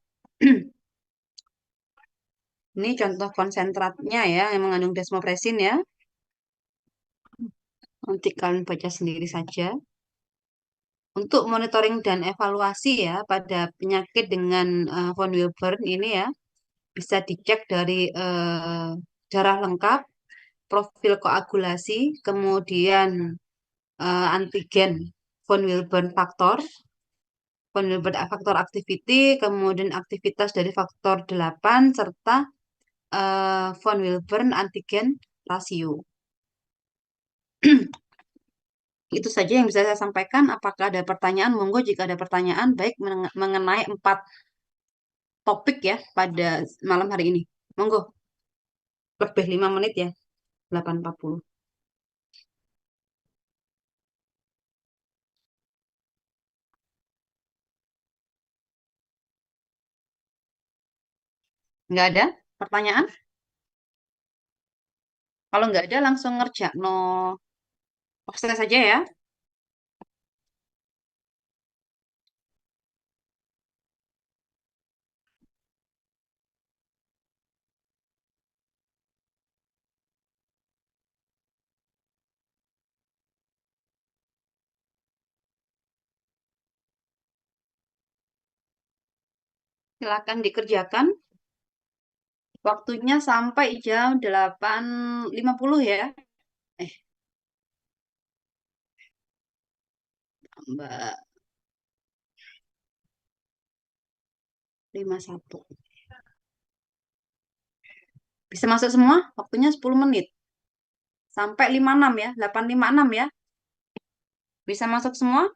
Ini contoh konsentratnya ya, yang mengandung desmopresin ya. Nanti kalian baca sendiri saja. Untuk monitoring dan evaluasi ya pada penyakit dengan von Willebrand ini ya, bisa dicek dari darah lengkap, profil koagulasi, kemudian antigen von Willebrand faktor, von Willebrand faktor activity, kemudian aktivitas dari faktor 8 serta von Willebrand antigen rasio. Itu saja yang bisa saya sampaikan. Apakah ada pertanyaan? Monggo jika ada pertanyaan, baik mengenai 4 topik ya pada malam hari ini. Monggo, lebih 5 menit ya, 8.40. Nggak ada pertanyaan? Kalau nggak ada, langsung ngerja. No, proses saja ya. Silakan dikerjakan. Waktunya sampai jam 8.50 ya. Eh, Mbak 51. Bisa masuk semua? Waktunya 10 menit. Sampai 56 ya, 8.56 ya. Bisa masuk semua?